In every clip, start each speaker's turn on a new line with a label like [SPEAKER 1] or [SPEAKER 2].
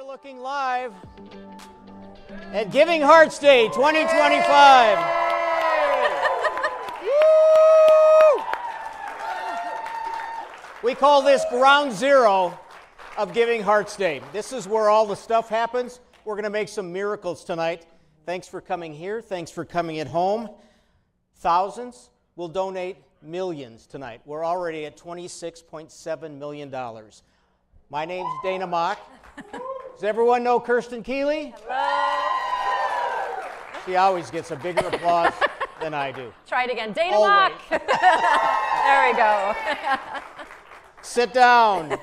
[SPEAKER 1] We're looking live at Giving Hearts Day 2025. We call this Ground Zero of Giving Hearts Day. This is where all the stuff happens. We're going to make some miracles tonight. Thanks for coming here. Thanks for coming at home. Thousands will donate millions tonight. We're already at $26.7 million. My name's Dana Mock. Does everyone know Kirsten Keeley?
[SPEAKER 2] Hello.
[SPEAKER 1] She always gets a bigger applause than I do.
[SPEAKER 2] Try it again. Dana Mock. There we go.
[SPEAKER 1] Sit down.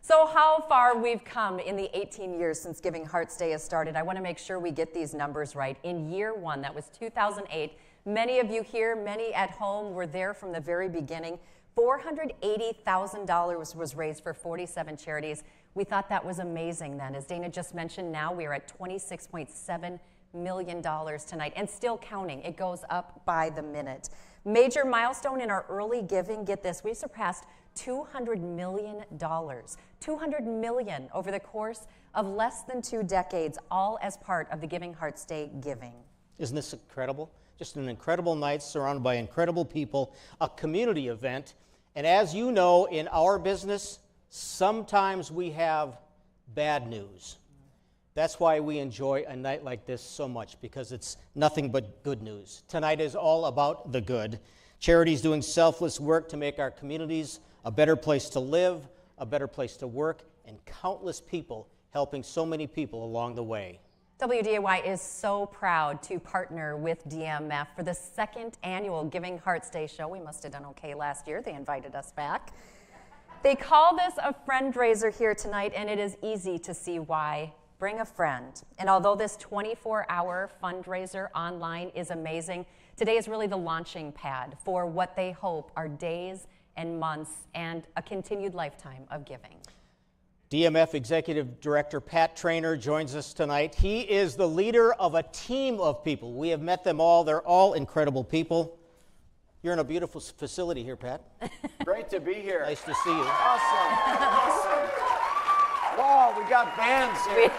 [SPEAKER 2] So how far we've come in the 18 years since Giving Hearts Day has started. I want to make sure we get these numbers right. In year one, that was 2008, many of you here, many at home were there from the very beginning. $480,000 was raised for 47 charities. We thought that was amazing then. As Dana just mentioned, now we are at $26.7 million tonight and still counting. It goes up by the minute. Major milestone in our early giving, get this, we surpassed $200 million. $200 million over the course of less than 2 decades, all as part of the Giving Hearts Day giving.
[SPEAKER 1] Isn't this incredible? Just an incredible night surrounded by incredible people, a community event. And as you know, in our business, sometimes we have bad news. That's why we enjoy a night like this so much, because it's nothing but good news. Tonight is all about the good. Charities doing selfless work to make our communities a better place to live, a better place to work, and countless people helping so many people along the way.
[SPEAKER 2] WDAY is so proud to partner with DMF for the 2nd annual Giving Hearts Day show. We must have done okay last year. They invited us back. They call this a fundraiser here tonight, and it is easy to see why. Bring a friend. And although this 24-hour fundraiser online is amazing, today is really the launching pad for what they hope are days and months and a continued lifetime of giving.
[SPEAKER 1] DMF Executive Director Pat Traynor joins us tonight. He is the leader of a team of people. We have met them all. They're all incredible people. You're in a beautiful facility here, Pat.
[SPEAKER 3] Great to be here.
[SPEAKER 1] Nice to see you.
[SPEAKER 3] Awesome. Awesome. Wow, we got bands here.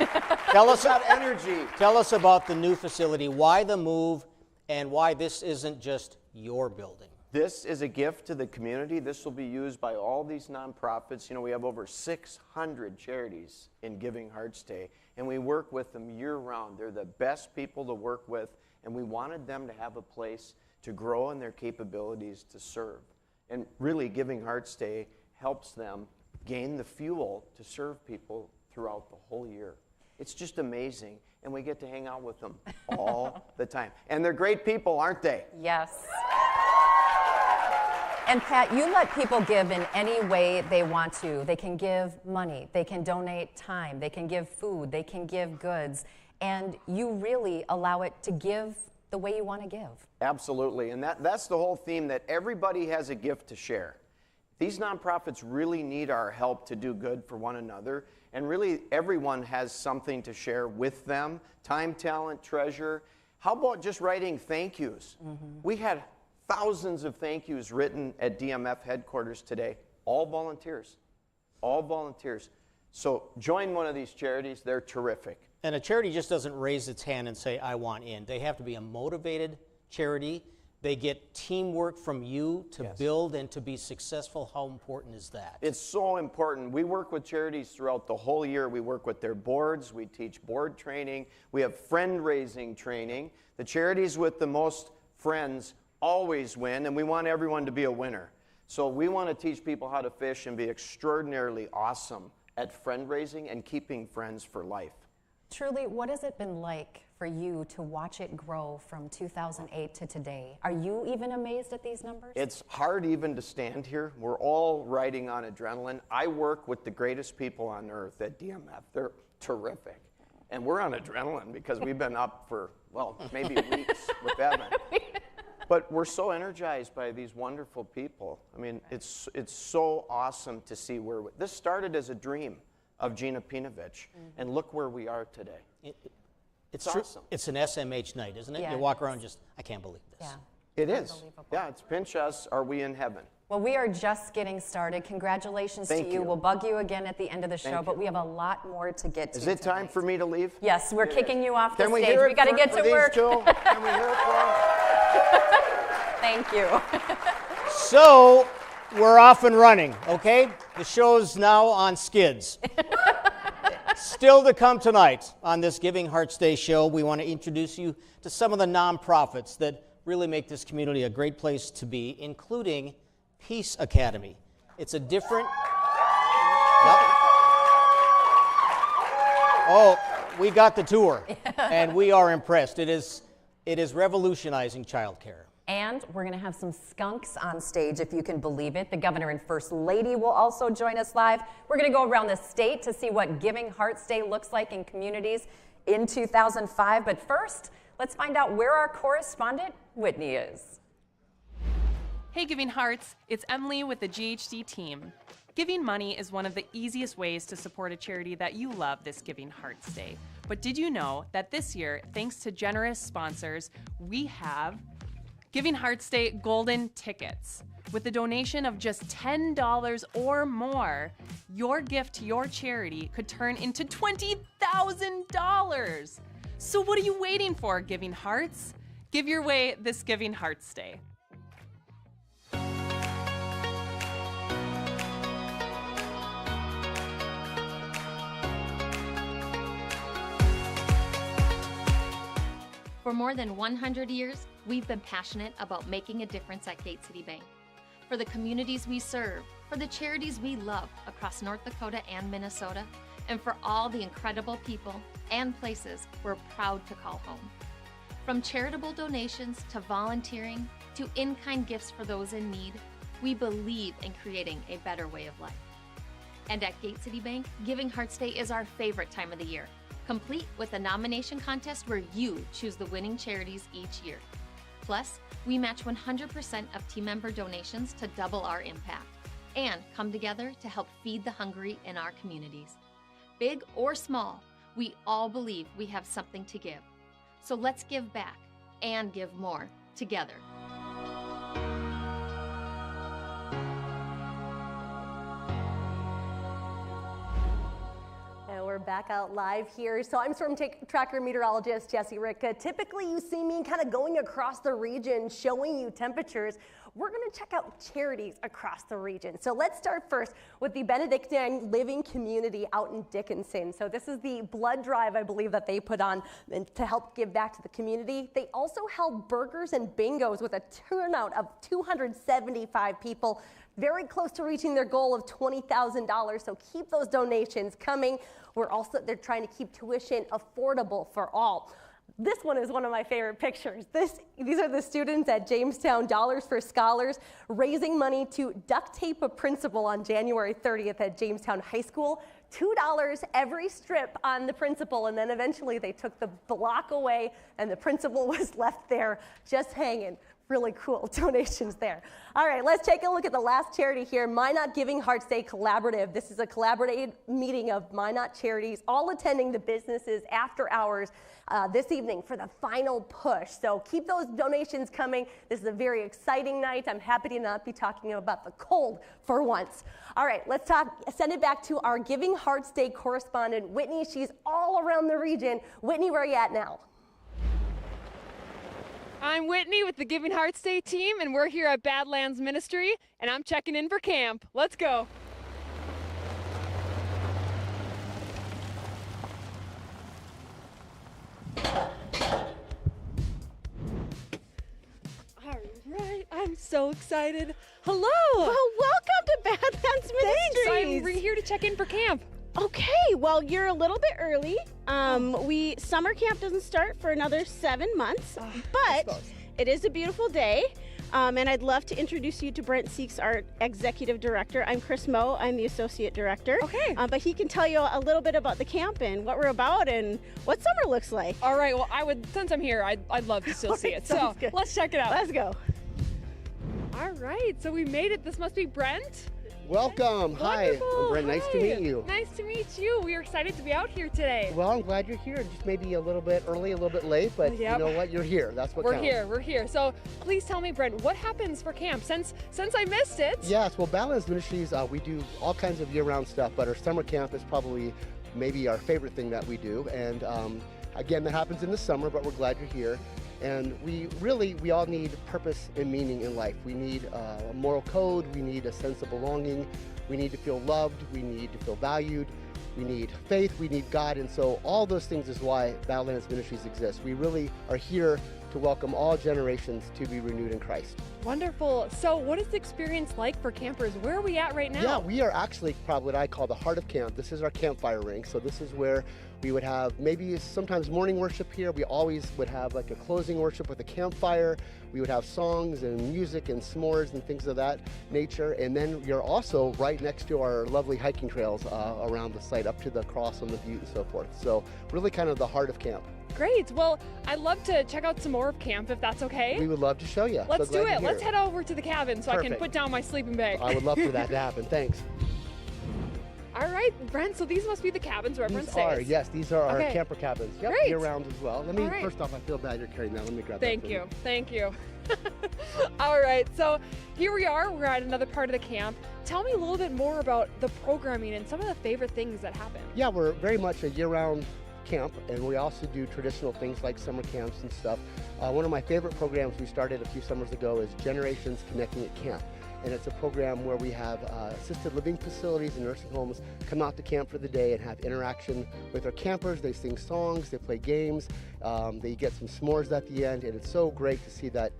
[SPEAKER 1] Tell us
[SPEAKER 3] about energy.
[SPEAKER 1] Tell us about the new facility, why the move, and why this isn't just your building.
[SPEAKER 3] This is a gift to the community. This will be used by all these nonprofits. You know, we have over 600 charities in Giving Hearts Day, and we work with them year-round. They're the best people to work with, and we wanted them to have a place to grow in their capabilities to serve. And really, Giving Hearts Day helps them gain the fuel to serve people throughout the whole year. It's just amazing, and we get to hang out with them all the time. And they're great people, aren't they?
[SPEAKER 2] Yes. And Pat, you let people give in any way they want to. They can give money, they can donate time, they can give food, they can give goods, and you really allow it to give the way you want to give.
[SPEAKER 3] Absolutely, and that's the whole theme, that everybody has a gift to share. These nonprofits really need our help to do good for one another, and really everyone has something to share with them, time, talent, treasure. How about just writing thank yous? We had thousands of thank yous written at DMF headquarters today, all volunteers, all volunteers. So join one of these charities, they're terrific.
[SPEAKER 1] And a charity just doesn't raise its hand and say, I want in. They have to be a motivated charity. They get teamwork from you to build and to be successful. How important is that?
[SPEAKER 3] It's so important. We work with charities throughout the whole year. We work with their boards. We teach board training. We have friend-raising training. The charities with the most friends always win, and we want everyone to be a winner. So we want to teach people how to fish and be extraordinarily awesome at friend-raising and keeping friends for life.
[SPEAKER 2] Truly, what has it been like for you to watch it grow from 2008 to today? Are you even amazed at these numbers?
[SPEAKER 3] It's hard even to stand here. We're all riding on adrenaline. I work with the greatest people on earth at DMF. They're terrific. And we're on adrenaline because we've been up for, well, maybe weeks with Evan. But we're so energized by these wonderful people. I mean, it's so awesome to see where this started as a dream of Gina Pinovich, and look where we are today.
[SPEAKER 1] It's
[SPEAKER 3] awesome.
[SPEAKER 1] It's an SMH night, isn't it?
[SPEAKER 2] Yeah,
[SPEAKER 1] you walk around just, I can't believe this.
[SPEAKER 2] Yeah.
[SPEAKER 3] It is. Yeah, it's pinch us, are we in heaven?
[SPEAKER 2] Well, we are just getting started. Congratulations to you. We'll bug you again at the end of the show, but we have a lot more to get to.
[SPEAKER 3] Is it time for me to leave?
[SPEAKER 2] Yes, we're kicking you off the
[SPEAKER 3] Can we
[SPEAKER 2] stage.
[SPEAKER 3] hear it
[SPEAKER 2] We got to get to work.
[SPEAKER 3] Can we hear it for them?
[SPEAKER 2] Thank you.
[SPEAKER 1] So, we're off and running, okay? The show's now on skids. Still to come tonight on this Giving Hearts Day show, we want to introduce you to some of the nonprofits that really make this community a great place to be, including Peace Academy. It's a different... Oh, we got the tour, and we are impressed. It is revolutionizing childcare.
[SPEAKER 2] And we're going to have some skunks on stage, if you can believe it. The governor and first lady will also join us live. We're going to go around the state to see what Giving Hearts Day looks like in communities in 2005. But first, let's find out where our correspondent, Whitney, is.
[SPEAKER 4] Hey Giving Hearts, it's Emily with the GHD team. Giving money is one of the easiest ways to support a charity that you love this Giving Hearts Day. But did you know that this year, thanks to generous sponsors, we have Giving Hearts Day golden tickets. With a donation of just $10 or more, your gift to your charity could turn into $20,000. So what are you waiting for, Giving Hearts? Give your way this Giving Hearts Day.
[SPEAKER 5] For more than 100 years, we've been passionate about making a difference at Gate City Bank. For the communities we serve, for the charities we love across North Dakota and Minnesota, and for all the incredible people and places we're proud to call home. From charitable donations to volunteering to in-kind gifts for those in need, we believe in creating a better way of life. And at Gate City Bank, Giving Hearts Day is our favorite time of the year, complete with a nomination contest where you choose the winning charities each year. Plus, we match 100% of team member donations to double our impact and come together to help feed the hungry in our communities. Big or small, we all believe we have something to give. So let's give back and give more together.
[SPEAKER 6] We're back out live here. So I'm Storm Tracker Meteorologist Jesse Ricka. Typically you see me kind of going across the region showing you temperatures. We're going to check out charities across the region. So let's start first with the Benedictine Living Community out in Dickinson. So this is the blood drive, I believe, that they put on to help give back to the community. They also held burgers and bingos with a turnout of 275 people, very close to reaching their goal of $20,000. So keep those donations coming. They're trying to keep tuition affordable for all. This one is one of my favorite pictures. These are the students at Jamestown Dollars for Scholars raising money to duct tape a principal on January 30th at Jamestown High School. $2 every strip on the principal, and then eventually they took the block away and the principal was left there just hanging. Really cool donations there. All right, let's take a look at the last charity here, Minot Giving Hearts Day Collaborative. This is a collaborative meeting of Minot charities, all attending the businesses after hours this evening for the final push. So keep those donations coming. This is a very exciting night. I'm happy to not be talking about the cold for once. All right, let's send it back to our Giving Hearts Day correspondent, Whitney. She's all around the region. Whitney, where are you at now?
[SPEAKER 7] I'm Whitney with the Giving Hearts Day team, and we're here at Badlands Ministry, and I'm checking in for camp. Let's go. All right, I'm so excited. Hello.
[SPEAKER 8] Well, welcome to Badlands Ministries.
[SPEAKER 7] Thanks. I'm here to check in for camp.
[SPEAKER 8] Okay, well, you're a little bit early. Summer camp doesn't start for another 7 months, but it is a beautiful day. And I'd love to introduce you to Brent Seeks, our executive director. I'm Chris Moe, I'm the associate director.
[SPEAKER 7] Okay.
[SPEAKER 8] But he can tell you a little bit about the camp and what we're about and what summer looks like.
[SPEAKER 7] All right, well, since I'm here, I'd love to still see it. So
[SPEAKER 8] good.
[SPEAKER 7] Let's check it out.
[SPEAKER 8] Let's go.
[SPEAKER 7] All right, so we made it. This must be Brent.
[SPEAKER 9] Welcome. Hi. I'm Brent. Nice to meet you.
[SPEAKER 7] Nice to meet you. We are excited to be out here today.
[SPEAKER 9] Well, I'm glad you're here. Just maybe a little bit early, a little bit late, but you know what? You're here. That's what counts.
[SPEAKER 7] We're here. So please tell me, Brent, what happens for camp since I missed it?
[SPEAKER 9] Yes. Well, Valentine's Ministries, we do all kinds of year-round stuff, but our summer camp is probably maybe our favorite thing that we do. And again, that happens in the summer, but we're glad you're here. And we all need purpose and meaning in life. We need a moral code. We need a sense of belonging. We need to feel loved. We need to feel valued. We need faith. We need God. And so all those things is why Valentine's Ministries exists. We really are here to welcome all generations to be renewed in Christ.
[SPEAKER 7] Wonderful. So what is the experience like for campers? Where are we at right now?
[SPEAKER 9] Yeah, we are actually probably what I call the heart of camp. This is our campfire ring. So this is where we would have maybe sometimes morning worship here. We always would have like a closing worship with a campfire. We would have songs and music and s'mores and things of that nature. And then you're also right next to our lovely hiking trails around the site, up to the cross on the butte and so forth. So really kind of the heart of camp.
[SPEAKER 7] Great. Well, I'd love to check out some more of camp if that's okay.
[SPEAKER 9] We would love to show you.
[SPEAKER 7] Let's do it. Let's head over to the cabin so I can put down my sleeping bag.
[SPEAKER 9] I would love for that to happen. Thanks.
[SPEAKER 7] All right, Brent, so these must be the cabins where everyone stays.
[SPEAKER 9] Yes, these are our camper cabins. Yep,
[SPEAKER 7] Great.
[SPEAKER 9] year-round as well. Let me, first off, I feel bad you're carrying that. Let me grab that.
[SPEAKER 7] Thank you. All right, so here we are. We're at another part of the camp. Tell me a little bit more about the programming and some of the favorite things that happen.
[SPEAKER 9] Yeah, we're very much a year-round camp, and we also do traditional things like summer camps and stuff. One of my favorite programs we started a few summers ago is Generations Connecting at Camp. And it's a program where we have assisted living facilities and nursing homes come out to camp for the day and have interaction with our campers. They sing songs, they play games, they get some s'mores at the end, and it's so great to see that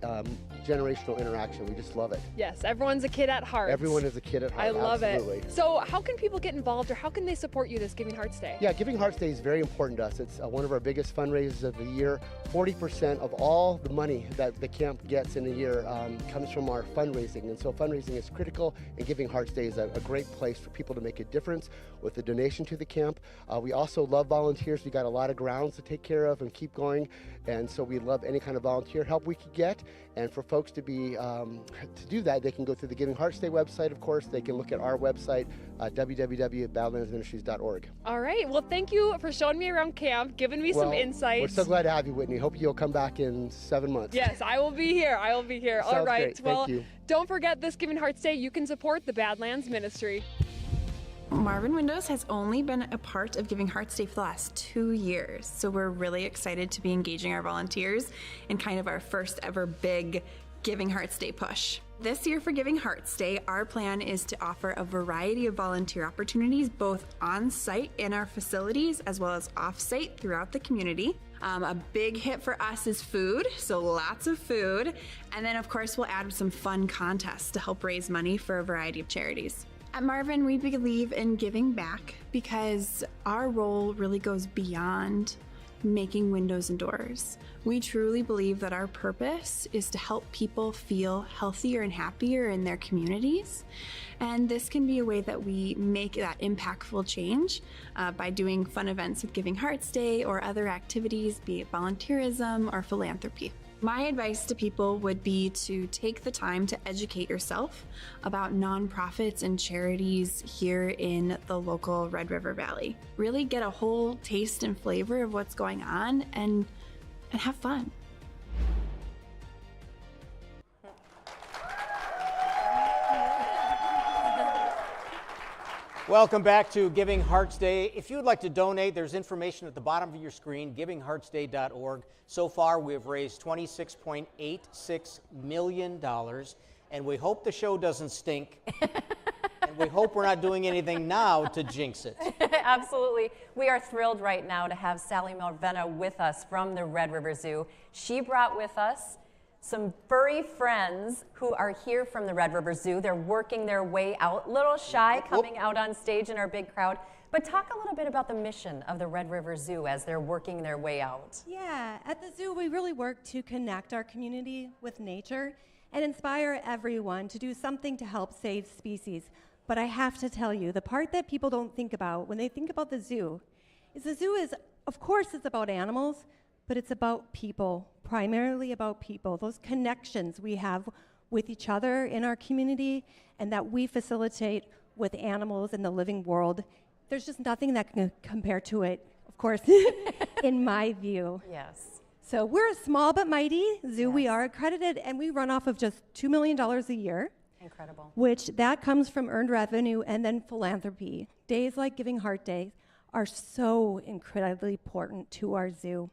[SPEAKER 9] generational interaction. We just love it.
[SPEAKER 7] Yes, everyone's a kid at heart.
[SPEAKER 9] Everyone is a kid at heart.
[SPEAKER 7] I love
[SPEAKER 9] Absolutely.
[SPEAKER 7] it. So how can people get involved, or how can they support you this Giving Hearts Day?
[SPEAKER 9] Yeah, Giving Hearts Day is very important to us. It's one of our biggest fundraisers of the year. 40% of all the money that the camp gets in a year comes from our fundraising, and so fundraising is critical, and Giving Hearts Day is a great place for people to make a difference with a donation to the camp. We also love volunteers. We got a lot of grounds to take care of and keep going, and so we love any kind of volunteer help we could get. And for folks to do that, they can go through the Giving Hearts Day website, of course. They can look at our website, www.badlandsministries.org.
[SPEAKER 7] All right. Well, thank you for showing me around camp, giving me some insights.
[SPEAKER 9] We're so glad to have you, Whitney. Hope you'll come back in 7 months.
[SPEAKER 7] Yes, I will be here.
[SPEAKER 9] Sounds
[SPEAKER 7] All right.
[SPEAKER 9] Great.
[SPEAKER 7] Well,
[SPEAKER 9] Thank you.
[SPEAKER 7] Don't forget this Giving Hearts Day, you can support the Badlands Ministry.
[SPEAKER 10] Marvin Windows has only been a part of Giving Hearts Day for the last 2 years, so we're really excited to be engaging our volunteers in kind of our first ever big Giving Hearts Day push. This year for Giving Hearts Day, our plan is to offer a variety of volunteer opportunities both on-site in our facilities as well as off-site throughout the community. A big hit for us is food, so lots of food. And then of course we'll add some fun contests to help raise money for a variety of charities. At Marvin, we believe in giving back because our role really goes beyond making windows and doors. We truly believe that our purpose is to help people feel healthier and happier in their communities. And this can be a way that we make that impactful change by doing fun events with Giving Hearts Day or other activities, be it volunteerism or philanthropy. My advice to people would be to take the time to educate yourself about nonprofits and charities here in the local Red River Valley. Really get a whole taste and flavor of what's going on and have fun.
[SPEAKER 1] Welcome back to Giving Hearts Day. If you would like to donate, there's information at the bottom of your screen, givingheartsday.org. So far, we have raised $26.86 million, and we hope the show doesn't stink, and we hope we're not doing anything now to jinx it.
[SPEAKER 2] Absolutely. We are thrilled right now to have Sally Malvena with us from the Red River Zoo. She brought with us some furry friends who are here from the Red River Zoo. They're working their way out, a little shy coming out on stage in our big crowd. But talk a little bit about the mission of the Red River Zoo as they're working their way out.
[SPEAKER 11] Yeah, at the zoo we really work to connect our community with nature and inspire everyone to do something to help save species. But I have to tell you, the part that people don't think about when they think about the zoo is, of course, it's about animals, but it's about people, primarily about people, those connections we have with each other in our community and that we facilitate with animals in the living world, there's just nothing that can compare to it, of course, in my view.
[SPEAKER 2] Yes.
[SPEAKER 11] So we're a small but mighty zoo.
[SPEAKER 2] Yes.
[SPEAKER 11] We are accredited, and we run off of just $2 million a year.
[SPEAKER 2] Incredible.
[SPEAKER 11] Which that comes from earned revenue and then philanthropy. Days like Giving Heart Day are so incredibly important to our zoo.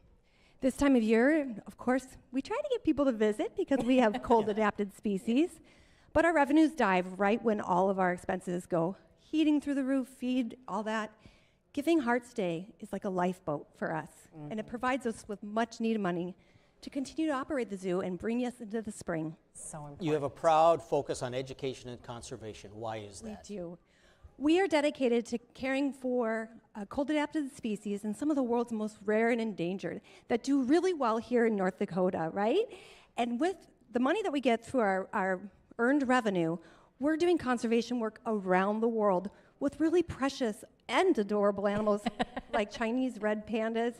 [SPEAKER 11] This time of year, of course, we try to get people to visit because we have cold adapted species, but our revenues dive right when all of our expenses go. Heating through the roof, feed, all that. Giving Hearts Day is like a lifeboat for us, and it provides us with much needed money to continue to operate the zoo and bring us into the spring.
[SPEAKER 2] So important.
[SPEAKER 1] You have a proud focus on education and conservation. Why is that?
[SPEAKER 11] We do. We are dedicated to caring for cold-adapted species and some of the world's most rare and endangered that do really well here in North Dakota, right? And with the money that we get through our earned revenue, we're doing conservation work around the world with really precious and adorable animals like Chinese red pandas,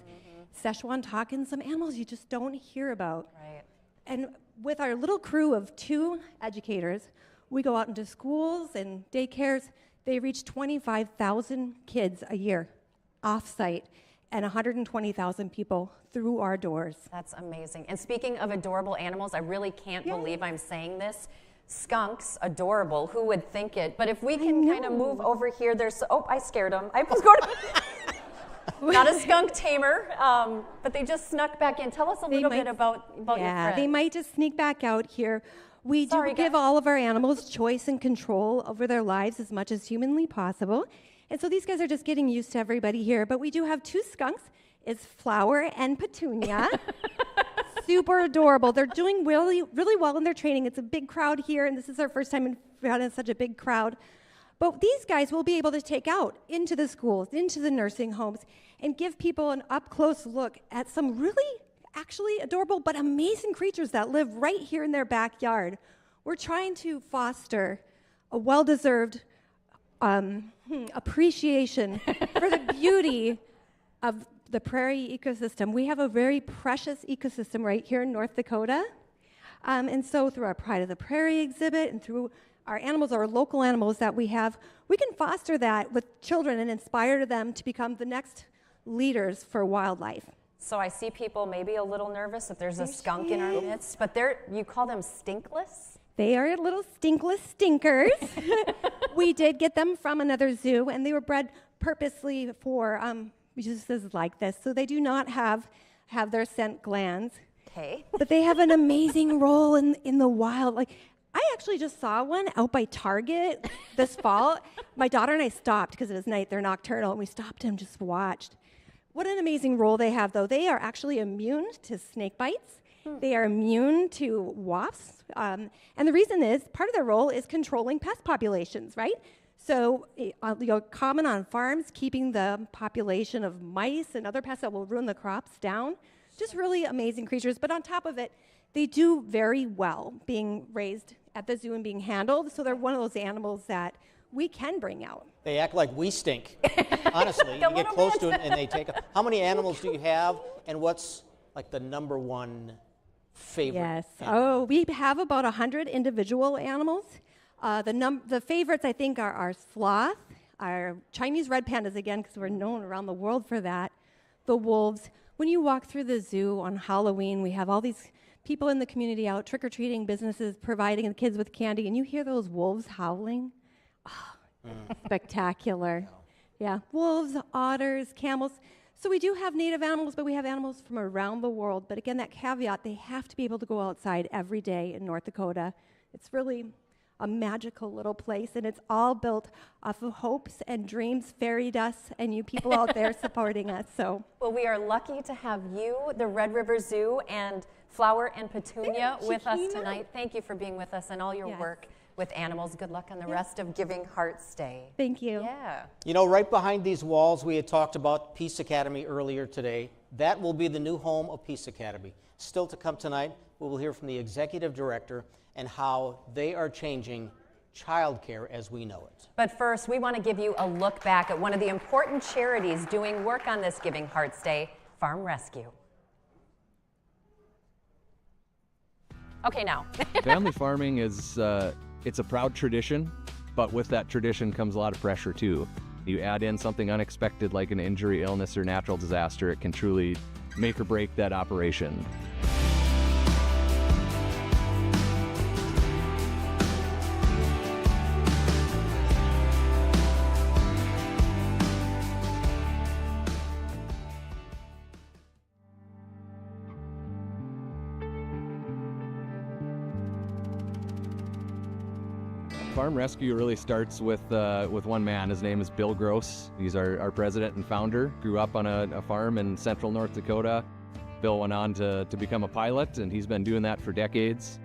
[SPEAKER 11] Szechuan takin, some animals you just don't hear about.
[SPEAKER 2] Right.
[SPEAKER 11] And with our little crew of 2 educators, we go out into schools and daycares. They reach 25,000 kids a year off-site and 120,000 people through our doors.
[SPEAKER 2] That's amazing. And speaking of adorable animals, I really can't believe I'm saying this. Skunks, adorable. Who would think it? But if we can kind of move over here, there's, oh, I scared them. I was going to, not a skunk tamer, but they just snuck back in. Tell us a little bit about your friend.
[SPEAKER 11] Yeah, they might just sneak back out here. We
[SPEAKER 2] Sorry,
[SPEAKER 11] do give all of our animals choice and control over their lives as much as humanly possible. And so these guys are just getting used to everybody here. But we do have 2 skunks. It's Flower and Petunia. Super adorable. They're doing really, really well in their training. It's a big crowd here, and this is our first time in front of such a big crowd. But these guys will be able to take out into the schools, into the nursing homes, and give people an up-close look at some really actually adorable but amazing creatures that live right here in their backyard. We're trying to foster a well-deserved appreciation for the beauty of the prairie ecosystem. We have a very precious ecosystem right here in North Dakota. And so through our Pride of the Prairie exhibit and through our animals, our local animals that we have, we can foster that with children and inspire them to become the next leaders for wildlife.
[SPEAKER 2] So I see people maybe a little nervous that there's a skunk in our midst, but you call them stinkless?
[SPEAKER 11] They are little stinkless stinkers. We did get them from another zoo, and they were bred purposely for uses like this. So they do not have their scent glands.
[SPEAKER 2] Okay.
[SPEAKER 11] But they have an amazing role in the wild. Like, I actually just saw one out by Target this fall. My daughter and I stopped because it was night. They're nocturnal, and we stopped and just watched. What an amazing role they have, though. They are actually immune to snake bites. They are immune to wasps. And the reason is, part of their role is controlling pest populations, right? So common on farms, keeping the population of mice and other pests that will ruin the crops down. Just really amazing creatures. But on top of it, they do very well being raised at the zoo and being handled. So they're one of those animals that we can bring out.
[SPEAKER 1] They act like we stink. Honestly, you get close to it and they take. How many animals do you have, and what's like the number one favorite?
[SPEAKER 11] Yes.
[SPEAKER 1] animal?
[SPEAKER 11] Oh, we have about 100 individual animals. The favorites, I think, are our sloth, our Chinese red pandas, again, because we're known around the world for that, the wolves. When you walk through the zoo on Halloween, we have all these people in the community out trick-or-treating, businesses providing the kids with candy, and you hear those wolves howling. Oh, spectacular. Yeah, wolves, otters, camels. So we do have native animals, but we have animals from around the world. But again, that caveat, they have to be able to go outside every day in North Dakota. It's really a magical little place, and it's all built off of hopes and dreams, fairy dust, and you people out there supporting us. So,
[SPEAKER 2] well, we are lucky to have you, the Red River Zoo, and Flower and Petunia with us tonight. Thank you for being with us and all your work with animals. Good luck on the rest of Giving Hearts Day.
[SPEAKER 11] Thank you.
[SPEAKER 2] Yeah.
[SPEAKER 1] You know, right behind these walls, we had talked about Peace Academy earlier today. That will be the new home of Peace Academy. Still to come tonight, we will hear from the executive director and how they are changing childcare as we know it.
[SPEAKER 2] But first, we want to give you a look back at one of the important charities doing work on this Giving Hearts Day, Farm Rescue. Okay, now.
[SPEAKER 12] Family farming is, it's a proud tradition, but with that tradition comes a lot of pressure too. You add in something unexpected like an injury, illness, or natural disaster, it can truly make or break that operation. Farm rescue really starts with one man. His name is Bill Gross. He's our president and founder. Grew up on a farm in central North Dakota. Bill went on to become a pilot, and he's been doing that for decades.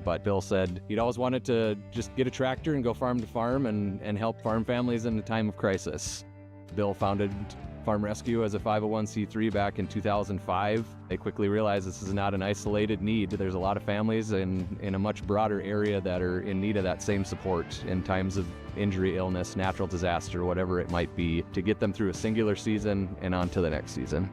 [SPEAKER 12] But Bill said he'd always wanted to just get a tractor and go farm to farm and help farm families in a time of crisis. Bill founded Farm Rescue as a 501c3 back in 2005. They quickly realized this is not an isolated need. There's a lot of families in a much broader area that are in need of that same support in times of injury, illness, natural disaster, whatever it might be, to get them through a singular season and on to the next season.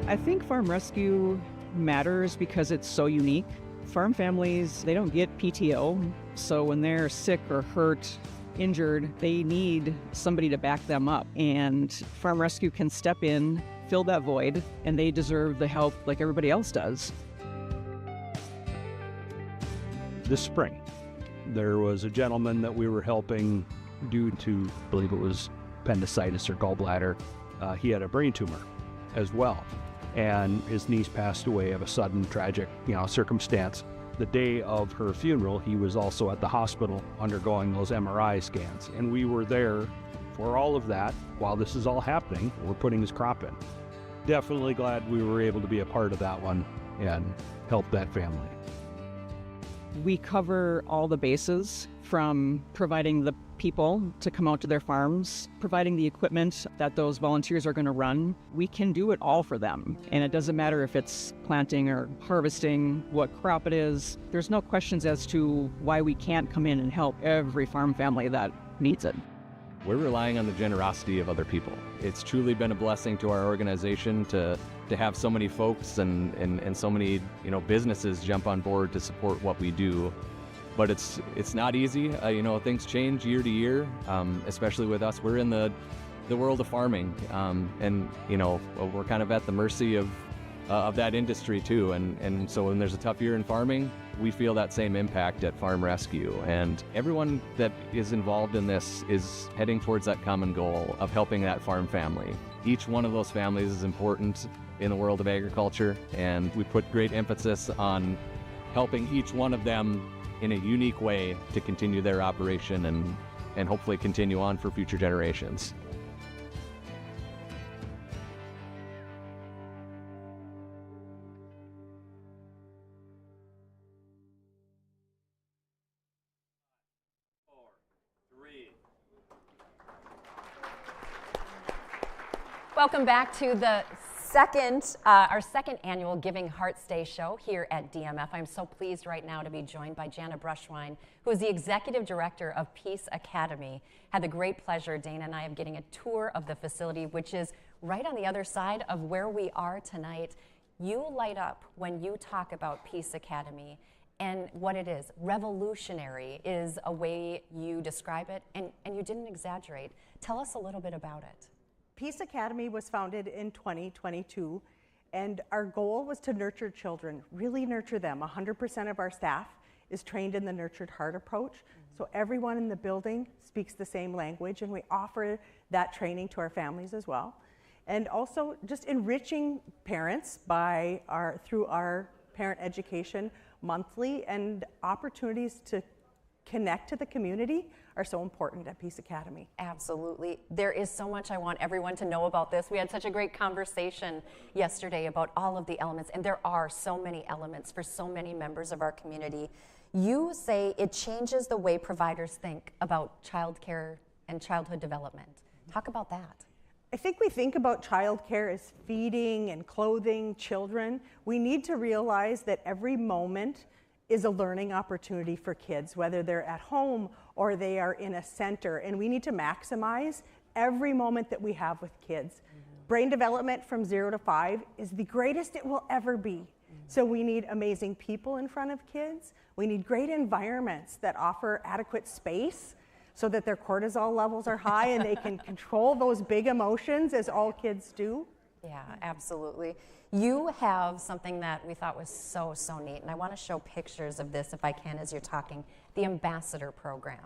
[SPEAKER 13] I think Farm Rescue matters because it's so unique. Farm families, they don't get PTO, so when they're sick or hurt, injured, they need somebody to back them up, and Farm Rescue can step in, fill that void, and they deserve the help like everybody else does.
[SPEAKER 14] This spring, there was a gentleman that we were helping due to, I believe it was appendicitis or gallbladder. He had a brain tumor as well, and his niece passed away of a sudden tragic, circumstance. The day of her funeral, he was also at the hospital undergoing those MRI scans. And we were there for all of that while this is all happening. We're putting his crop in. Definitely glad we were able to be a part of that one and help that family.
[SPEAKER 13] We cover all the bases, from providing the people to come out to their farms, providing the equipment that those volunteers are going to run. We can do it all for them. And it doesn't matter if it's planting or harvesting, what crop it is. There's no questions as to why we can't come in and help every farm family that needs it.
[SPEAKER 12] We're relying on the generosity of other people. It's truly been a blessing to our organization to have so many folks and so many businesses jump on board to support what we do. But it's not easy. Things change year to year, especially with us. We're in the world of farming, and we're kind of at the mercy of that industry too. And so when there's a tough year in farming, we feel that same impact at Farm Rescue. And everyone that is involved in this is heading towards that common goal of helping that farm family. Each one of those families is important in the world of agriculture, and we put great emphasis on helping each one of them in a unique way to continue their operation and hopefully continue on for future generations.
[SPEAKER 2] Welcome back to the our second annual Giving Hearts Day show here at DMF. I'm so pleased right now to be joined by Jana Brushwine, who is the Executive Director of Peace Academy. Had the great pleasure, Dana and I, of getting a tour of the facility, which is right on the other side of where we are tonight. You light up when you talk about Peace Academy and what it is. Revolutionary is a way you describe it, and you didn't exaggerate. Tell us a little bit about it.
[SPEAKER 15] Peace Academy was founded in 2022, and our goal was to nurture children, really nurture them. 100% of our staff is trained in the Nurtured Heart approach, so everyone in the building speaks the same language, and we offer that training to our families as well. And also just enriching parents through our parent education monthly, and opportunities to connect to the community are so important at Peace Academy.
[SPEAKER 2] Absolutely. There is so much I want everyone to know about this. We had such a great conversation yesterday about all of the elements, and there are so many elements for so many members of our community. You say it changes the way providers think about childcare and childhood development. Talk about that.
[SPEAKER 15] I think we think about childcare as feeding and clothing children. We need to realize that every moment is a learning opportunity for kids, whether they're at home or they are in a center, and we need to maximize every moment that we have with kids. Brain development from 0 to 5 is the greatest it will ever be. So we need amazing people in front of kids. We need great environments that offer adequate space so that their cortisol levels are high and they can control those big emotions as all kids do.
[SPEAKER 2] Yeah, absolutely. You have something that we thought was so, so neat, and I want to show pictures of this if I can as you're talking, the Ambassador Program.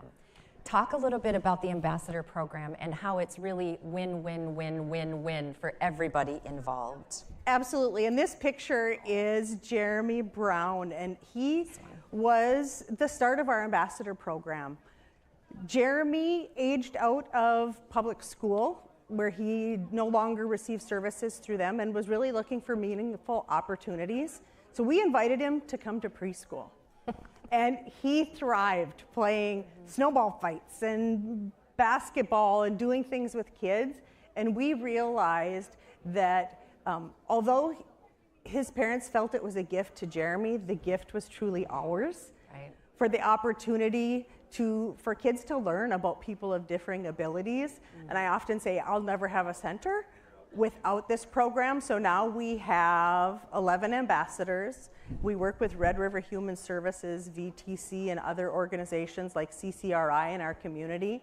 [SPEAKER 2] Talk a little bit about the Ambassador Program and how it's really win, win, win, win, win for everybody involved.
[SPEAKER 15] Absolutely, and this picture is Jeremy Brown, and he was the start of our Ambassador Program. Jeremy aged out of public school, where he no longer received services through them and was really looking for meaningful opportunities. So we invited him to come to preschool. And he thrived playing snowball fights and basketball and doing things with kids. And we realized that although his parents felt it was a gift to Jeremy, the gift was truly ours.
[SPEAKER 2] Right.
[SPEAKER 15] For the opportunity for kids to learn about people of differing abilities. And I often say, I'll never have a center without this program. So now we have 11 ambassadors. We work with Red River Human Services, VTC, and other organizations like CCRI in our community.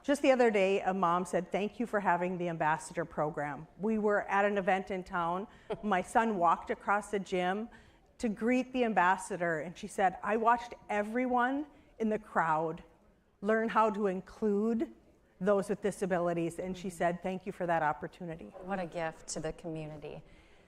[SPEAKER 15] Just the other day, a mom said, thank you for having the ambassador program. We were at an event in town. My son walked across the gym to greet the ambassador, and she said, I watched everyone in the crowd learn how to include those with disabilities, and she said, thank you for that opportunity.
[SPEAKER 2] What a gift to the community.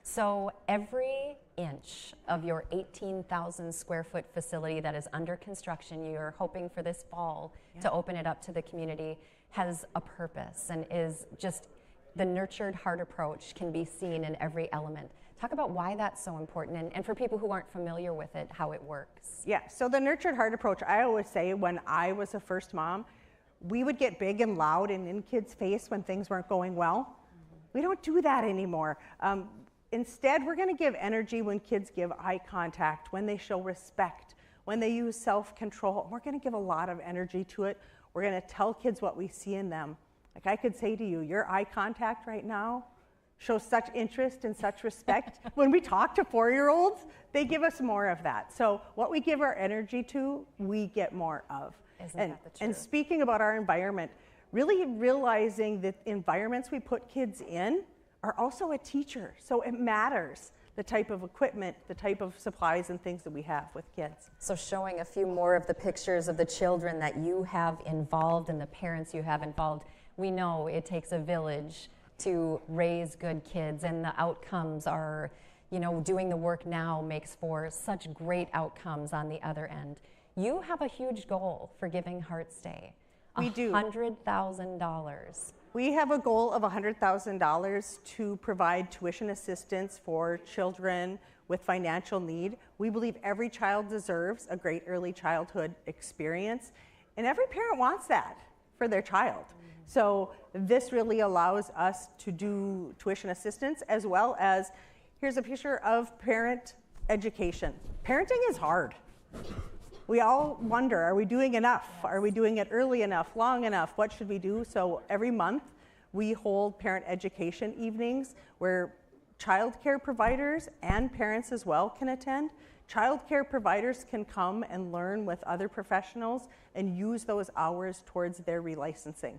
[SPEAKER 2] So every inch of your 18,000 square foot facility that is under construction, you're hoping for this fall to open it up to the community, has a purpose and is just the nurtured heart approach can be seen in every element. Talk about why that's so important, and for people who aren't familiar with it, how it works.
[SPEAKER 15] Yeah, so the nurtured heart approach, I always say when I was a first mom, we would get big and loud and in kids' face when things weren't going well. We don't do that anymore. Instead, we're going to give energy when kids give eye contact, when they show respect, when they use self-control. We're going to give a lot of energy to it. We're going to tell kids what we see in them. Like I could say to you, your eye contact right now shows such interest and such respect. When we talk to 4-year-olds, they give us more of that. So what we give our energy to, we get more of.
[SPEAKER 2] Isn't that the truth?
[SPEAKER 15] And speaking about our environment, really realizing that environments we put kids in are also a teacher. So it matters the type of equipment, the type of supplies and things that we have with kids.
[SPEAKER 2] So showing a few more of the pictures of the children that you have involved and the parents you have involved, we know it takes a village to raise good kids, and the outcomes are, you know, doing the work now makes for such great outcomes on the other end. You have a huge goal for Giving Hearts Day.
[SPEAKER 15] We do.
[SPEAKER 2] $100,000.
[SPEAKER 15] We have a goal of $100,000 to provide tuition assistance for children with financial need. We believe every child deserves a great early childhood experience, and every parent wants that for their child. So this really allows us to do tuition assistance, as well as, here's a picture of parent education. Parenting is hard. We all wonder, are we doing enough? Are we doing it early enough, long enough? What should we do? So every month we hold parent education evenings where childcare providers and parents as well can attend. Childcare providers can come and learn with other professionals and use those hours towards their relicensing.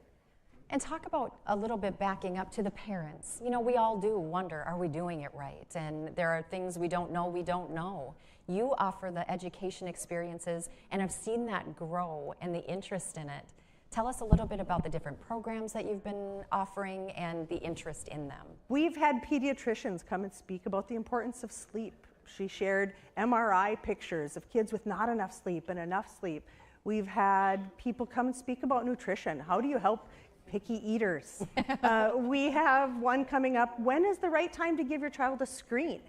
[SPEAKER 2] And talk about a little bit backing up to the parents. You know, we all do wonder, are we doing it right? And there are things we don't know. You offer the education experiences, and I've seen that grow and the interest in it. Tell us a little bit about the different programs that you've been offering and the interest in them.
[SPEAKER 15] We've had pediatricians come and speak about the importance of sleep. She shared MRI pictures of kids with not enough sleep and enough sleep. We've had people come and speak about nutrition. How do you help picky eaters? We have one coming up. When is the right time to give your child a screen?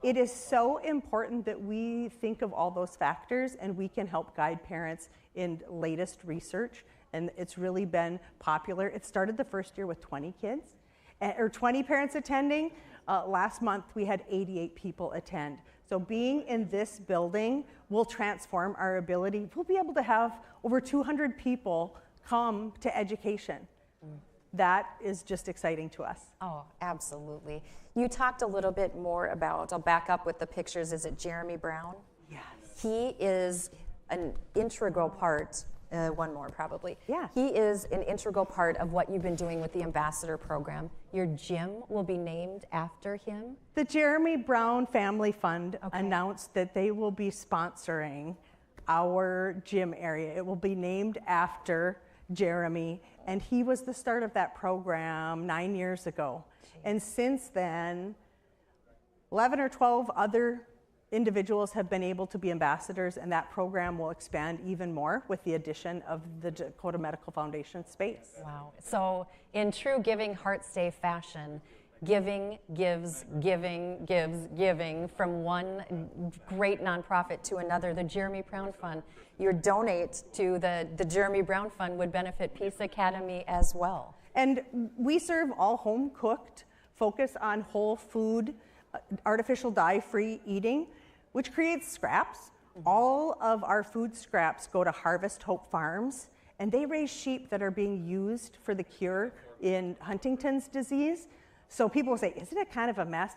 [SPEAKER 15] It is so important that we think of all those factors, and we can help guide parents in latest research. And it's really been popular. It started the first year with 20 kids, or 20 parents attending. Last month we had 88 people attend. So being in this building will transform our ability. We'll be able to have over 200 people come to education. that is just exciting to us.
[SPEAKER 2] Oh, absolutely. You talked a little bit more about, I'll back up with the pictures, is it Jeremy Brown?
[SPEAKER 15] Yes.
[SPEAKER 2] He is an integral part, one more probably.
[SPEAKER 15] Yeah.
[SPEAKER 2] He is an integral part of what you've been doing with the Ambassador Program. Your gym will be named after him?
[SPEAKER 15] The Jeremy Brown Family Fund announced that they will be sponsoring our gym area. It will be named after Jeremy, and he was the start of that program 9 years ago. And since then, 11 or 12 other individuals have been able to be ambassadors, and that program will expand even more with the addition of the Dakota Medical Foundation space.
[SPEAKER 2] Wow. So in true Giving Hearts Day fashion, giving gives, giving gives, giving from one great nonprofit to another. The Jeremy Brown Fund, your donate to the Jeremy Brown Fund would benefit Peace Academy as well.
[SPEAKER 15] And we serve all home cooked, focus on whole food, artificial dye-free eating, which creates scraps. All of our food scraps go to Harvest Hope Farms, and they raise sheep that are being used for the cure in Huntington's disease. So people will say, isn't it kind of a mess?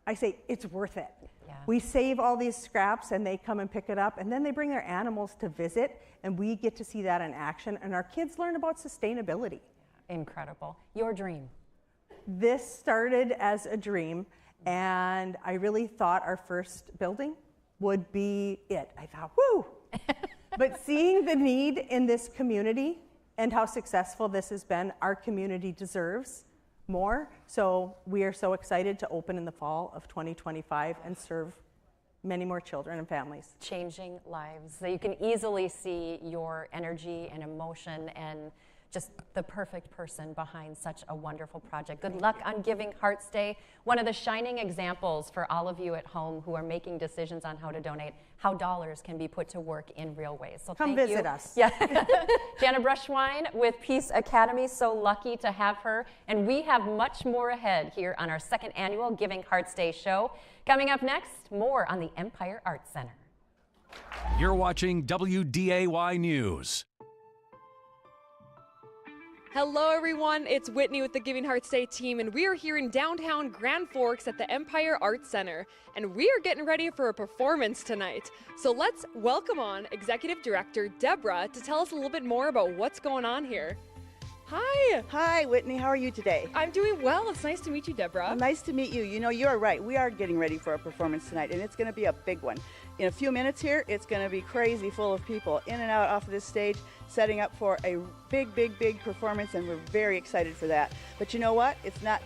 [SPEAKER 15] I say, it's worth it.
[SPEAKER 2] Yeah.
[SPEAKER 15] We save all these scraps and they come and pick it up, and then they bring their animals to visit, and we get to see that in action, and our kids learn about sustainability.
[SPEAKER 2] Incredible. Your dream?
[SPEAKER 15] This started as a dream, and I really thought our first building would be it. I thought, woo! But seeing the need in this community and how successful this has been, our community deserves more. So we are so excited to open in the fall of 2025 and serve many more children and families.
[SPEAKER 2] Changing lives. So you can easily see your energy and emotion and just the perfect person behind such a wonderful project. Good luck on Giving Hearts Day. One of the shining examples for all of you at home who are making decisions on how to donate, how dollars can be put to work in real ways. So
[SPEAKER 15] come visit us.
[SPEAKER 2] Yeah. Jana Brushwine with Peace Academy, so lucky to have her. And we have much more ahead here on our second annual Giving Hearts Day show. Coming up next, more on the Empire Arts Center.
[SPEAKER 16] You're watching WDAY News.
[SPEAKER 7] Hello everyone, it's Whitney with the Giving Hearts Day team, and we are here in downtown Grand Forks at the Empire Arts Center, and we are getting ready for a performance tonight. So let's welcome on Executive Director Deborah to tell us a little bit more about what's going on here. Hi!
[SPEAKER 17] Hi, Whitney. How are you today?
[SPEAKER 7] I'm doing well. It's nice to meet you, Deborah.
[SPEAKER 17] Well, nice to meet you. You know, you're right. We are getting ready for a performance tonight, and it's going to be a big one. In a few minutes here, it's going to be crazy full of people in and out off of this stage, setting up for a big, big, big performance, and we're very excited for that. But you know what?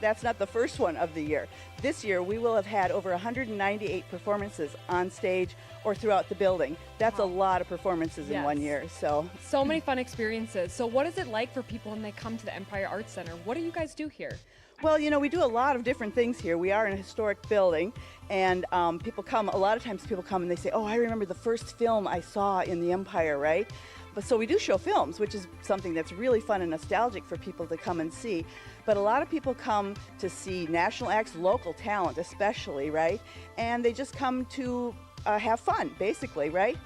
[SPEAKER 17] That's not the first one of the year. This year, we will have had over 198 performances on stage or throughout the building. That's a lot of performances in 1 year. So
[SPEAKER 7] many fun experiences. So what is it like for people when they come to the Empire Arts Center? What do you guys do here?
[SPEAKER 17] Well, you know, we do a lot of different things here. We are in a historic building, and people come, a lot of times people come and they say, oh, I remember the first film I saw in the Empire, right? But so we do show films, which is something that's really fun and nostalgic for people to come and see. But a lot of people come to see national acts, local talent especially, right? And they just come to have fun, basically, right?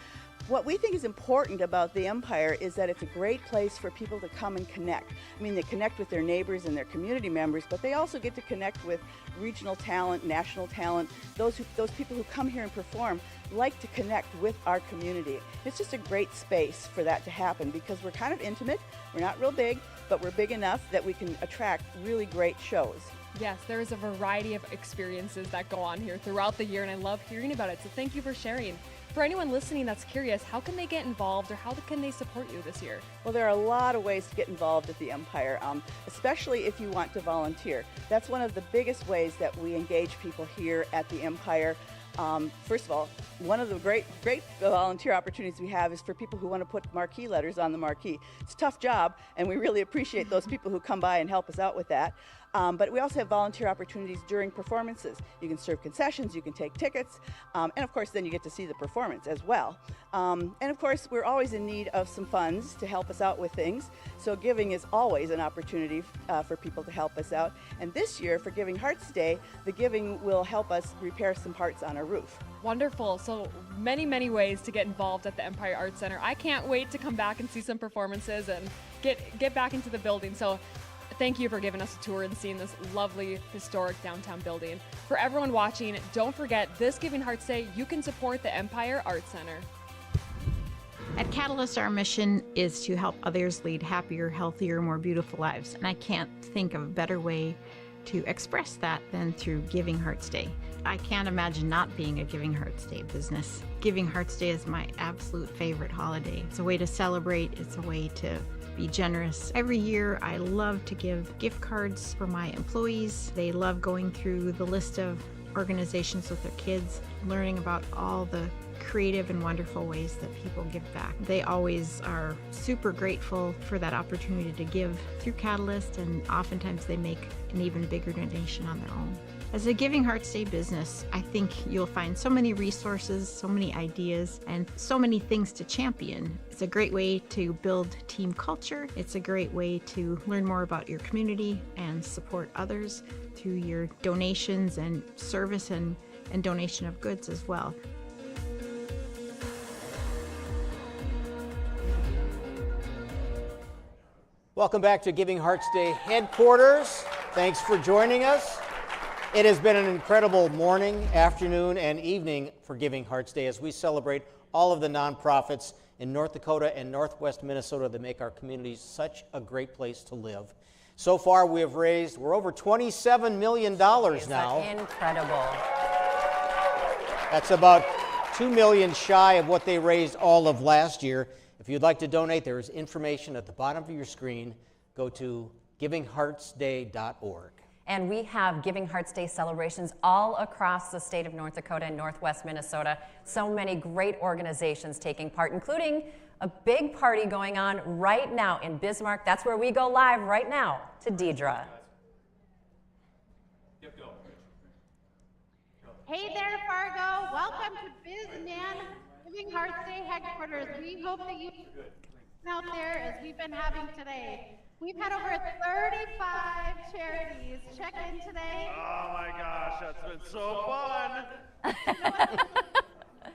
[SPEAKER 17] What we think is important about the Empire is that it's a great place for people to come and connect. I mean, they connect with their neighbors and their community members, but they also get to connect with regional talent, national talent. Those people who come here and perform like to connect with our community. It's just a great space for that to happen because we're kind of intimate. We're not real big, but we're big enough that we can attract really great shows.
[SPEAKER 7] Yes, there is a variety of experiences that go on here throughout the year, and I love hearing about it, so thank you for sharing. For anyone listening that's curious, how can they get involved or how can they support you this year?
[SPEAKER 17] Well, there are a lot of ways to get involved at the Empire, especially if you want to volunteer. That's one of the biggest ways that we engage people here at the Empire. First of all, one of the great volunteer opportunities we have is for people who want to put marquee letters on the marquee. It's a tough job, and we really appreciate those people who come by and help us out with that. But we also have volunteer opportunities during performances. You can serve concessions, you can take tickets, and of course then you get to see the performance as well. And of course we're always in need of some funds to help us out with things, so giving is always an opportunity for people to help us out. And this year for Giving Hearts Day, the giving will help us repair some parts on our roof.
[SPEAKER 7] Wonderful. So many ways to get involved at the Empire Arts Center. I can't wait to come back and see some performances and get back into the building. So thank you for giving us a tour and seeing this lovely historic downtown building. For everyone watching, don't forget this Giving Hearts Day, you can support the Empire Arts Center.
[SPEAKER 18] At Catalyst, our mission is to help others lead happier, healthier, more beautiful lives. And I can't think of a better way to express that than through Giving Hearts Day. I can't imagine not being a Giving Hearts Day business. Giving Hearts Day is my absolute favorite holiday. It's a way to celebrate, it's a way to be generous. Every year I love to give gift cards for my employees. They love going through the list of organizations with their kids, learning about all the creative and wonderful ways that people give back. They always are super grateful for that opportunity to give through Catalyst, and oftentimes they make an even bigger donation on their own. As a Giving Hearts Day business, I think you'll find so many resources, so many ideas, and so many things to champion. It's a great way to build team culture. It's a great way to learn more about your community and support others through your donations and service and donation of goods as well.
[SPEAKER 1] Welcome back to Giving Hearts Day headquarters. Thanks for joining us. It has been an incredible morning, afternoon, and evening for Giving Hearts Day as we celebrate all of the nonprofits in North Dakota and Northwest Minnesota that make our communities such a great place to live. So far, we're over $27 million now.
[SPEAKER 2] Incredible.
[SPEAKER 1] That's about $2 million shy of what they raised all of last year. If you'd like to donate, there is information at the bottom of your screen. Go to givingheartsday.org.
[SPEAKER 2] And we have Giving Hearts Day celebrations all across the state of North Dakota and Northwest Minnesota. So many great organizations taking part, including a big party going on right now in Bismarck. That's where we go live right now to Deidre.
[SPEAKER 19] Hey there, Fargo. Welcome to BizMan Giving Hearts Day headquarters. We hope that you out there as we've been having today. We've had over 35 charities check in today.
[SPEAKER 20] Oh my gosh, that's been so fun.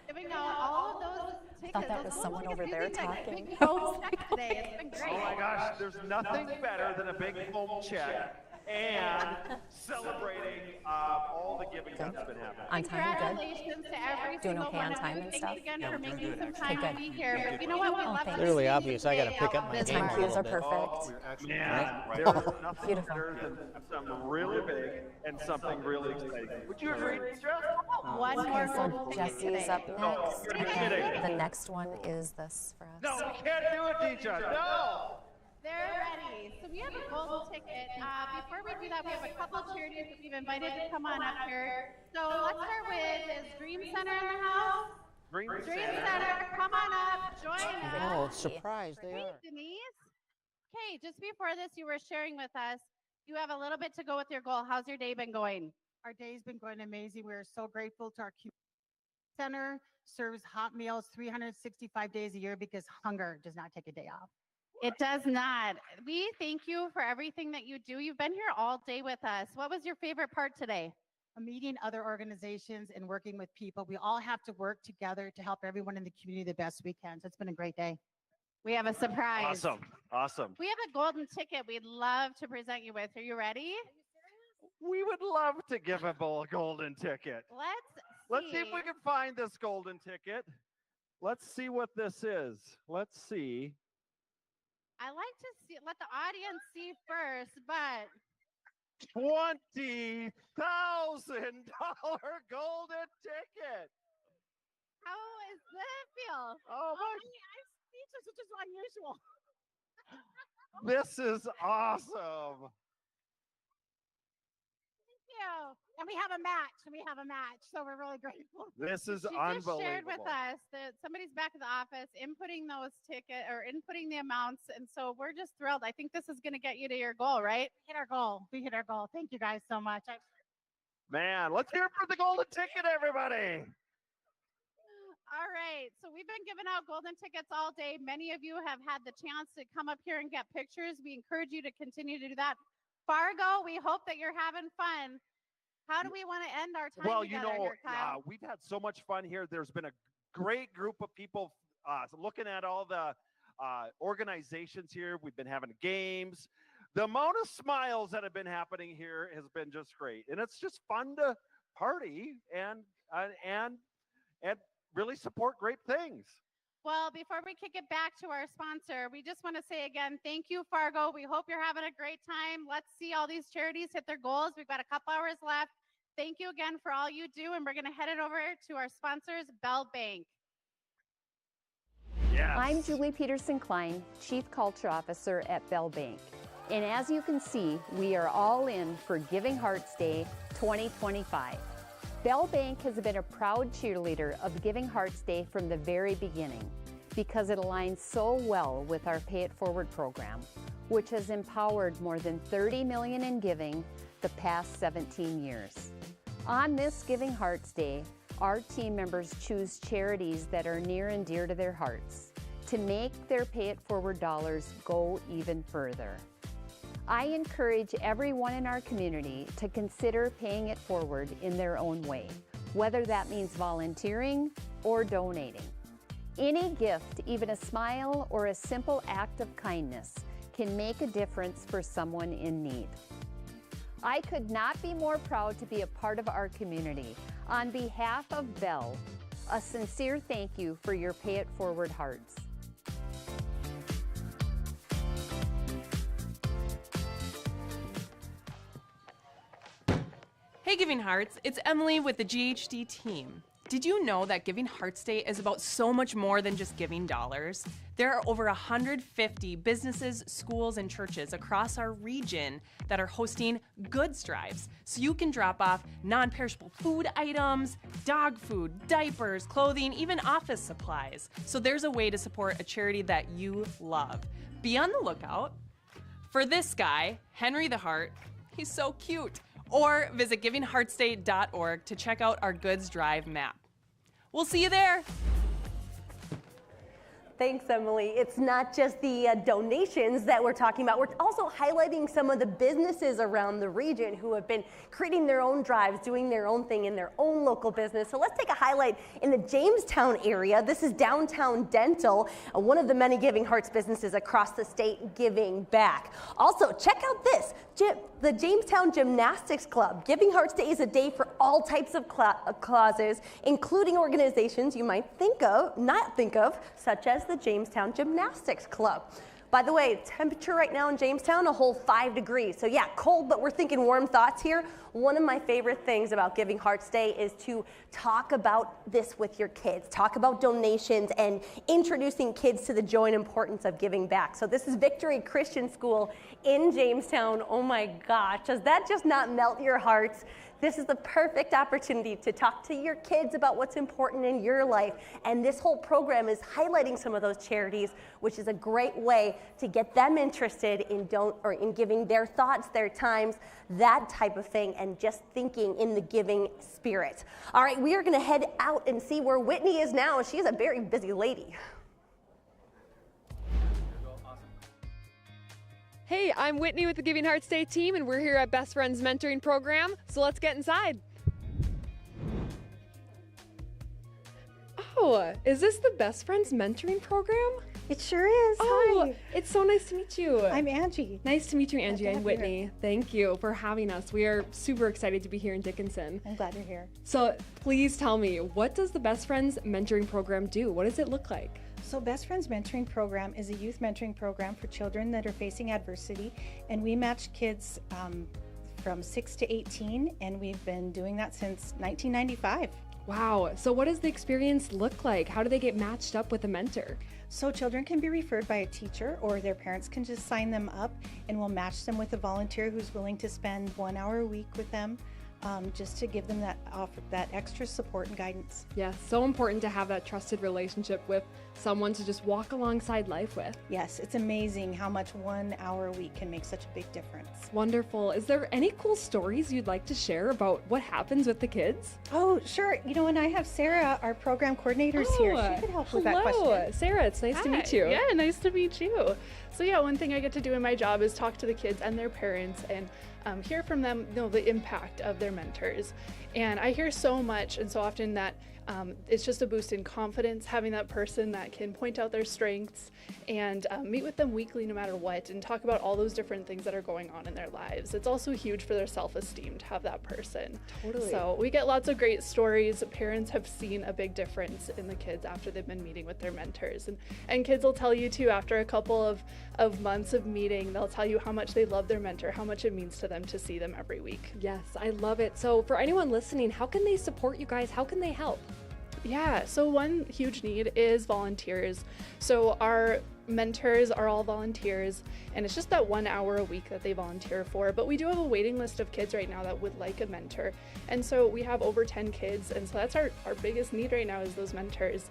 [SPEAKER 19] Giving out all of those tickets.
[SPEAKER 2] I thought that was someone over there talking.
[SPEAKER 19] Big home check today. It's been great.
[SPEAKER 20] Oh my gosh, there's nothing better than a big home check and celebrating all the giving that's been happening.
[SPEAKER 2] On time,
[SPEAKER 19] Congratulations to every
[SPEAKER 2] Doing
[SPEAKER 19] single
[SPEAKER 2] okay
[SPEAKER 19] one
[SPEAKER 2] on
[SPEAKER 19] of
[SPEAKER 2] time
[SPEAKER 19] you.
[SPEAKER 2] and
[SPEAKER 19] Thanks
[SPEAKER 2] stuff?
[SPEAKER 19] again
[SPEAKER 2] Yeah,
[SPEAKER 19] for
[SPEAKER 2] we're
[SPEAKER 19] making
[SPEAKER 2] good,
[SPEAKER 19] some
[SPEAKER 2] actually.
[SPEAKER 19] time to be here. But you know what? We love to
[SPEAKER 1] Clearly
[SPEAKER 19] see you
[SPEAKER 1] obvious. I got to
[SPEAKER 19] today.
[SPEAKER 1] pick up my
[SPEAKER 2] The
[SPEAKER 1] game
[SPEAKER 2] time
[SPEAKER 1] a
[SPEAKER 2] cues
[SPEAKER 1] little
[SPEAKER 2] are
[SPEAKER 1] bit.
[SPEAKER 2] perfect.
[SPEAKER 20] Man, there's nothing
[SPEAKER 2] Beautiful.
[SPEAKER 20] better than something really big and something really exciting. Would you agree, Deidre?
[SPEAKER 19] One more
[SPEAKER 2] So
[SPEAKER 19] golden ticket
[SPEAKER 2] Jesse is
[SPEAKER 19] today.
[SPEAKER 2] up
[SPEAKER 20] No,
[SPEAKER 2] next,
[SPEAKER 20] you're
[SPEAKER 2] and
[SPEAKER 20] kidding.
[SPEAKER 2] the next one is this for us.
[SPEAKER 20] No, we can't do it, Deidre. No.
[SPEAKER 19] They're ready. So we have a golden ticket. Before we do that, we have a couple of charities that we've invited to come on up here. So let's start with, is Dream Center in the house?
[SPEAKER 20] Dream
[SPEAKER 19] Center, come on up, join us.
[SPEAKER 1] Oh, surprise, they
[SPEAKER 19] Hey,
[SPEAKER 1] are.
[SPEAKER 19] Denise. Okay, just before this, you were sharing with us, you have a little bit to go with your goal. How's your day been going?
[SPEAKER 21] Our day's been going amazing. We're so grateful to our community center, serves hot meals 365 days a year because hunger does not take a day off.
[SPEAKER 19] It does not. We thank you for everything that you do. You've been here all day with us. What was your favorite part today?
[SPEAKER 21] Meeting other organizations and working with people. We all have to work together to help everyone in the community the best we can. So it's been a great day.
[SPEAKER 19] We have a surprise.
[SPEAKER 20] Awesome.
[SPEAKER 19] We have a golden ticket we'd love to present you with. Are you ready?
[SPEAKER 20] We would love to give a golden ticket. Let's see if we can find this golden ticket. Let's see what this is. Let's see.
[SPEAKER 19] I like to let the audience see first, but
[SPEAKER 20] $20,000 golden ticket.
[SPEAKER 19] How does that feel?
[SPEAKER 20] Oh my!
[SPEAKER 19] I'm speechless, which is unusual.
[SPEAKER 20] This is awesome.
[SPEAKER 21] Thank you. And we have a match. So we're really grateful.
[SPEAKER 20] This is
[SPEAKER 19] She
[SPEAKER 20] unbelievable.
[SPEAKER 19] just shared with us that somebody's back at the office inputting those ticket or inputting the amounts. And so we're just thrilled. I think this is going to get you to your goal, right?
[SPEAKER 21] We hit our goal. Thank you guys so much.
[SPEAKER 20] Man, let's hear it for the golden ticket, everybody.
[SPEAKER 19] All right. So we've been giving out golden tickets all day. Many of you have had the chance to come up here and get pictures. We encourage you to continue to do that. Fargo, we hope that you're having fun. How do we want to end our time
[SPEAKER 20] Well,
[SPEAKER 19] together here, Kyle?
[SPEAKER 20] we've had so much fun here. There's been a great group of people looking at all the organizations here. We've been having games. The amount of smiles that have been happening here has been just great. And it's just fun to party and really support great things.
[SPEAKER 19] Well, before we kick it back to our sponsor, we just want to say again, thank you, Fargo. We hope you're having a great time. Let's see all these charities hit their goals. We've got a couple hours left. Thank you again for all you do, and we're going to head it over to our sponsors, Bell Bank.
[SPEAKER 20] Yes.
[SPEAKER 3] I'm Julie Peterson-Klein, Chief Culture Officer at Bell Bank. And as you can see, we are all in for Giving Hearts Day 2025. Bell Bank has been a proud cheerleader of Giving Hearts Day from the very beginning because it aligns so well with our Pay It Forward program, which has empowered more than $30 million in giving the past 17 years. On this Giving Hearts Day, our team members choose charities that are near and dear to their hearts to make their Pay It Forward dollars go even further. I encourage everyone in our community to consider paying it forward in their own way, whether that means volunteering or donating. Any gift, even a smile or a simple act of kindness, can make a difference for someone in need. I could not be more proud to be a part of our community. On behalf of Bell, a sincere thank you for your Pay It Forward hearts.
[SPEAKER 4] Hey Giving Hearts, it's Emily with the GHD team. Did you know that Giving Hearts Day is about so much more than just giving dollars? There are over 150 businesses, schools, and churches across our region that are hosting goods drives. So you can drop off non-perishable food items, dog food, diapers, clothing, even office supplies. So there's a way to support a charity that you love. Be on the lookout for this guy, Henry the Heart. He's so cute. Or visit givingheartsday.org to check out our goods drive map. We'll see you there.
[SPEAKER 6] Thanks, Emily. It's not just the donations that we're talking about. We're also highlighting some of the businesses around the region who have been creating their own drives, doing their own thing in their own local business. So let's take a highlight in the Jamestown area. This is Downtown Dental, one of the many Giving Hearts businesses across the state giving back. Also, check out this. The Jamestown Gymnastics Club. Giving Hearts Day is a day for all types of causes, including organizations you might not think of, such as the Jamestown Gymnastics Club. By the way, temperature right now in Jamestown, a whole 5 degrees. So yeah, cold, but we're thinking warm thoughts here. One of my favorite things about Giving Hearts Day is to talk about this with your kids, talk about donations and introducing kids to the joy and importance of giving back. So this is Victory Christian School in Jamestown. Oh my gosh, does that just not melt your hearts? This is the perfect opportunity to talk to your kids about what's important in your life. And this whole program is highlighting some of those charities, which is a great way to get them interested in giving their thoughts, their times, that type of thing, and just thinking in the giving spirit. All right, we are going to head out and see where Whitney is now. She is a very busy lady.
[SPEAKER 7] Hey, I'm Whitney with the Giving Hearts Day team, and we're here at Best Friends Mentoring Program, so let's get inside. Oh, is this the Best Friends Mentoring Program?
[SPEAKER 22] It sure is.
[SPEAKER 7] Oh,
[SPEAKER 22] Hi.
[SPEAKER 7] It's so nice to meet you.
[SPEAKER 22] I'm Angie.
[SPEAKER 7] Nice to meet you, Angie.
[SPEAKER 22] Glad to
[SPEAKER 7] I'm
[SPEAKER 22] have
[SPEAKER 7] Whitney.
[SPEAKER 22] you here.
[SPEAKER 7] Thank you for having us. We are super excited to be here in Dickinson.
[SPEAKER 22] I'm glad you're here.
[SPEAKER 7] So please tell me, what does the Best Friends Mentoring Program do? What does it look like?
[SPEAKER 22] So Best Friends Mentoring Program is a youth mentoring program for children that are facing adversity, and we match kids from 6 to 18, and we've been doing that since 1995.
[SPEAKER 7] Wow. So what does the experience look like? How do they get matched up with a mentor?
[SPEAKER 22] So children can be referred by a teacher, or their parents can just sign them up, and we'll match them with a volunteer who's willing to spend 1 hour a week with them, just to give them that extra support and guidance.
[SPEAKER 7] Yeah, so important to have that trusted relationship with someone to just walk alongside life with.
[SPEAKER 22] Yes, it's amazing how much 1 hour a week can make such a big difference.
[SPEAKER 7] Wonderful. Is there any cool stories you'd like to share about what happens with the kids?
[SPEAKER 22] Oh, sure. You know, and I have Sarah, our program coordinator, here. She could help with that question.
[SPEAKER 7] Sarah, it's nice to meet you.
[SPEAKER 23] Yeah, nice to meet you. So yeah, one thing I get to do in my job is talk to the kids and their parents and hear from them, the impact of their mentors. And I hear so much and so often that It's just a boost in confidence, having that person that can point out their strengths and meet with them weekly no matter what and talk about all those different things that are going on in their lives. It's also huge for their self-esteem to have that person.
[SPEAKER 7] Totally.
[SPEAKER 23] So we get lots of great stories. Parents have seen a big difference in the kids after they've been meeting with their mentors. And kids will tell you too, after a couple of months of meeting, they'll tell you how much they love their mentor, how much it means to them to see them every week.
[SPEAKER 7] Yes, I love it. So for anyone listening, how can they support you guys? How can they help?
[SPEAKER 23] Yeah, so one huge need is volunteers. So our mentors are all volunteers, and it's just that 1 hour a week that they volunteer for. But we do have a waiting list of kids right now that would like a mentor. And so we have over 10 kids, and so that's our biggest need right now is those mentors.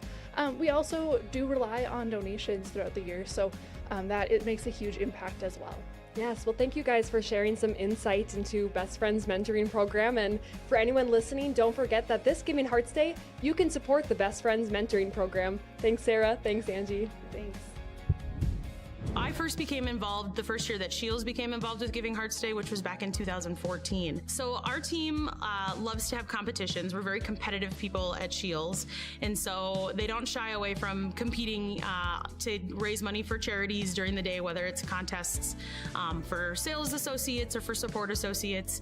[SPEAKER 23] We also do rely on donations throughout the year, so that it makes a huge impact as well.
[SPEAKER 7] Yes, well, thank you guys for sharing some insight into Best Friends Mentoring Program. And for anyone listening, don't forget that this Giving Hearts Day, you can support the Best Friends Mentoring Program. Thanks, Sarah. Thanks, Angie.
[SPEAKER 23] Thanks.
[SPEAKER 5] I first became involved the first year that Shields became involved with Giving Hearts Day, which was back in 2014. So our team loves to have competitions. We're very competitive people at Shields, and so they don't shy away from competing to raise money for charities during the day, whether it's contests for sales associates or for support associates.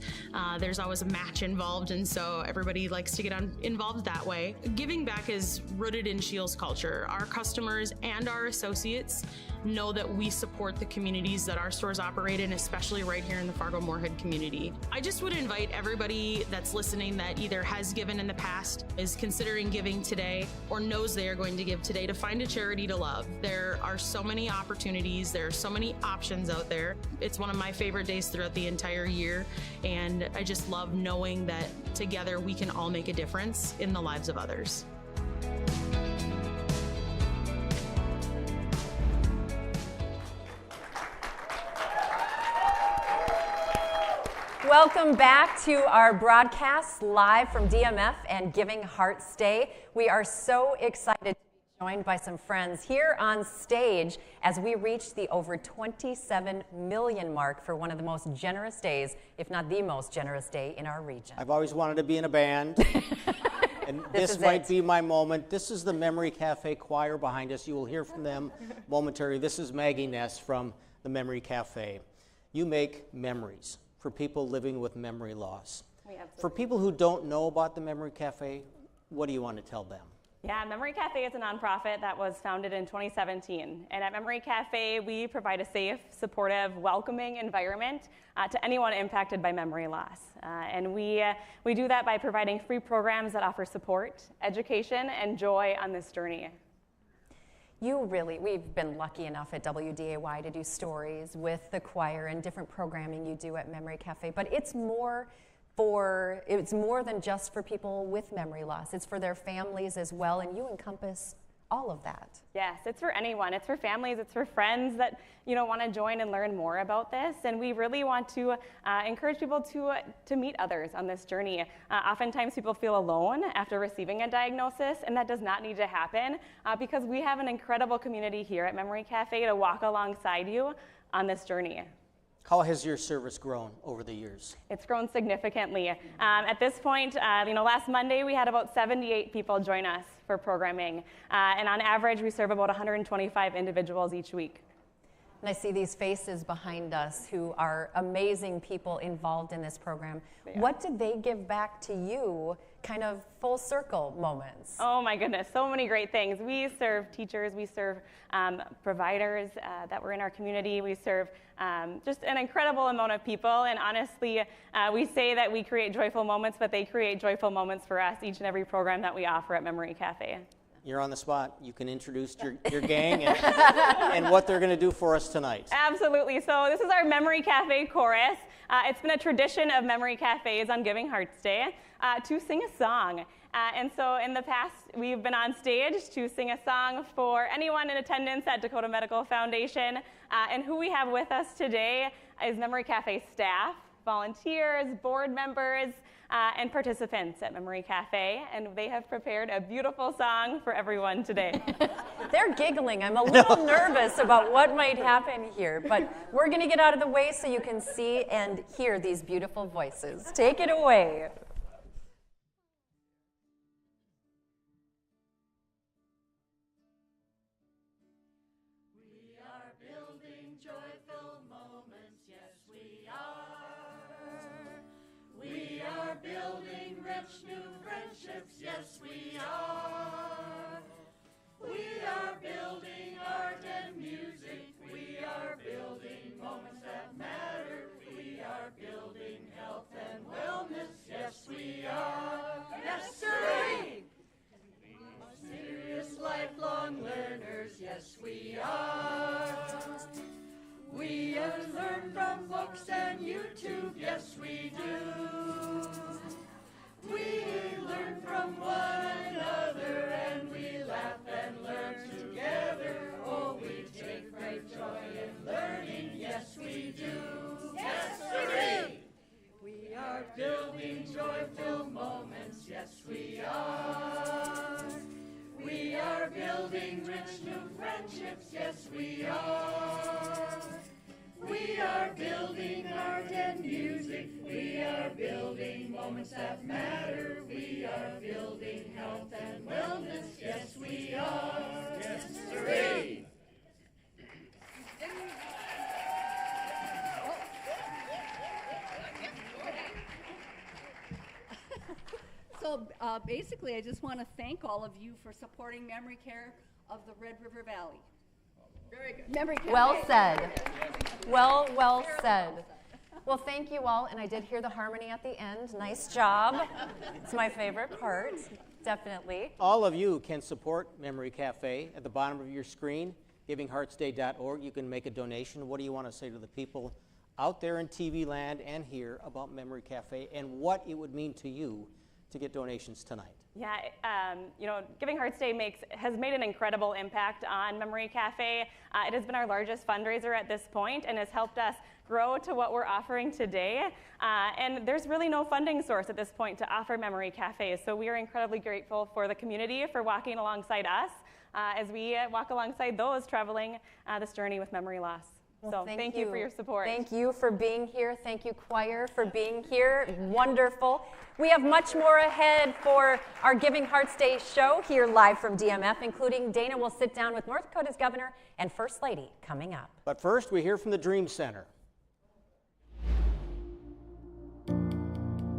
[SPEAKER 5] There's always a match involved, and so everybody likes to get involved that way. Giving back is rooted in Shields culture. Our customers and our associates know that we support the communities that our stores operate in, especially right here in the Fargo-Moorhead community. I just would invite everybody that's listening that either has given in the past, is considering giving today, or knows they are going to give today to find a charity to love. There are so many opportunities, there are so many options out there. It's one of my favorite days throughout the entire year, and I just love knowing that together we can all make a difference in the lives of others.
[SPEAKER 2] Welcome back to our broadcast live from DMF and Giving Hearts Day. We are so excited to be joined by some friends here on stage as we reach the over 27 million mark for one of the most generous days, if not the most generous day in our region.
[SPEAKER 1] I've always wanted to be in a band, and this might be my moment. This is the Memory Cafe choir behind us. You will hear from them momentarily. This is Maggie Ness from the Memory Cafe. You make memories for people living with memory loss. For people who don't know about the Memory Cafe, what do you want to tell them?
[SPEAKER 8] Yeah, Memory Cafe is a nonprofit that was founded in 2017. And at Memory Cafe, we provide a safe, supportive, welcoming environment to anyone impacted by memory loss. And we do that by providing free programs that offer support, education, and joy on this journey.
[SPEAKER 2] We've been lucky enough at WDAY to do stories with the choir and different programming you do at Memory Cafe, but it's more than just for people with memory loss. It's for their families as well, and you encompass all of that.
[SPEAKER 8] Yes, it's for anyone. It's for families, it's for friends that want to join and learn more about this. And we really want to encourage people to meet others on this journey. Oftentimes people feel alone after receiving a diagnosis, and that does not need to happen because we have an incredible community here at Memory Cafe to walk alongside you on this journey.
[SPEAKER 1] How has your service grown over the years?
[SPEAKER 8] It's grown significantly. At this point, last Monday we had about 78 people join us for programming. And on average, we serve about 125 individuals each week.
[SPEAKER 2] And I see these faces behind us who are amazing people involved in this program. What did they give back to you, kind of full circle moments?
[SPEAKER 8] Oh my goodness, so many great things. We serve teachers, we serve providers that were in our community, we serve just an incredible amount of people, and honestly, we say that we create joyful moments, but they create joyful moments for us each and every program that we offer at Memory Cafe.
[SPEAKER 1] You're on the spot. You can introduce your gang and what they're going to do for us tonight.
[SPEAKER 8] Absolutely. So this is our Memory Cafe chorus. It's been a tradition of Memory Cafes on Giving Hearts Day to sing a song. And so in the past, we've been on stage to sing a song for anyone in attendance at Dakota Medical Foundation. And who we have with us today is Memory Cafe staff, volunteers, board members, and participants at Memory Cafe, and they have prepared a beautiful song for everyone today.
[SPEAKER 2] They're giggling. I'm a little nervous about what might happen here, but we're going to get out of the way so you can see and hear these beautiful voices. Take it away.
[SPEAKER 9] rich new friendships, yes we are. We are building art and music, we are building moments that matter, we are building health and wellness, yes we are. Yes sirree! Serious lifelong learners, yes we are. We have learned from books and YouTube, yes we do. We learn from one another and we laugh and learn together. Oh, we take great joy in learning, yes we do. Yes sirree! We are building joy-filled moments, yes we are. We are building rich new friendships, yes we are. We are building art and music, we are building moments that matter, we are building health and wellness, yes we are. Yes sirree!
[SPEAKER 10] So basically, I just want to thank all of you for supporting memory care of the Red River Valley. Very good. Memory care.
[SPEAKER 2] Well said. Well said. Well, thank you all, and I did hear the harmony at the end. Nice job. It's my favorite part, definitely.
[SPEAKER 1] All of you can support Memory Cafe at the bottom of your screen, givingheartsday.org. You can make a donation. What do you want to say to the people out there in TV land and here about Memory Cafe and what it would mean to you to get donations tonight?
[SPEAKER 8] Yeah, Giving Hearts Day has made an incredible impact on Memory Cafe. It has been our largest fundraiser at this point and has helped us grow to what we're offering today. And there's really no funding source at this point to offer Memory Cafe. So we are incredibly grateful for the community for walking alongside us as we walk alongside those traveling this journey with memory loss.
[SPEAKER 2] Well,
[SPEAKER 8] so thank you for your support.
[SPEAKER 2] Thank you for being here. Thank you, choir, for being here. Wonderful. We have much more ahead for our Giving Hearts Day show here live from DMF, including Dana will sit down with North Dakota's governor and First Lady coming up.
[SPEAKER 1] But first, we hear from the Dream Center.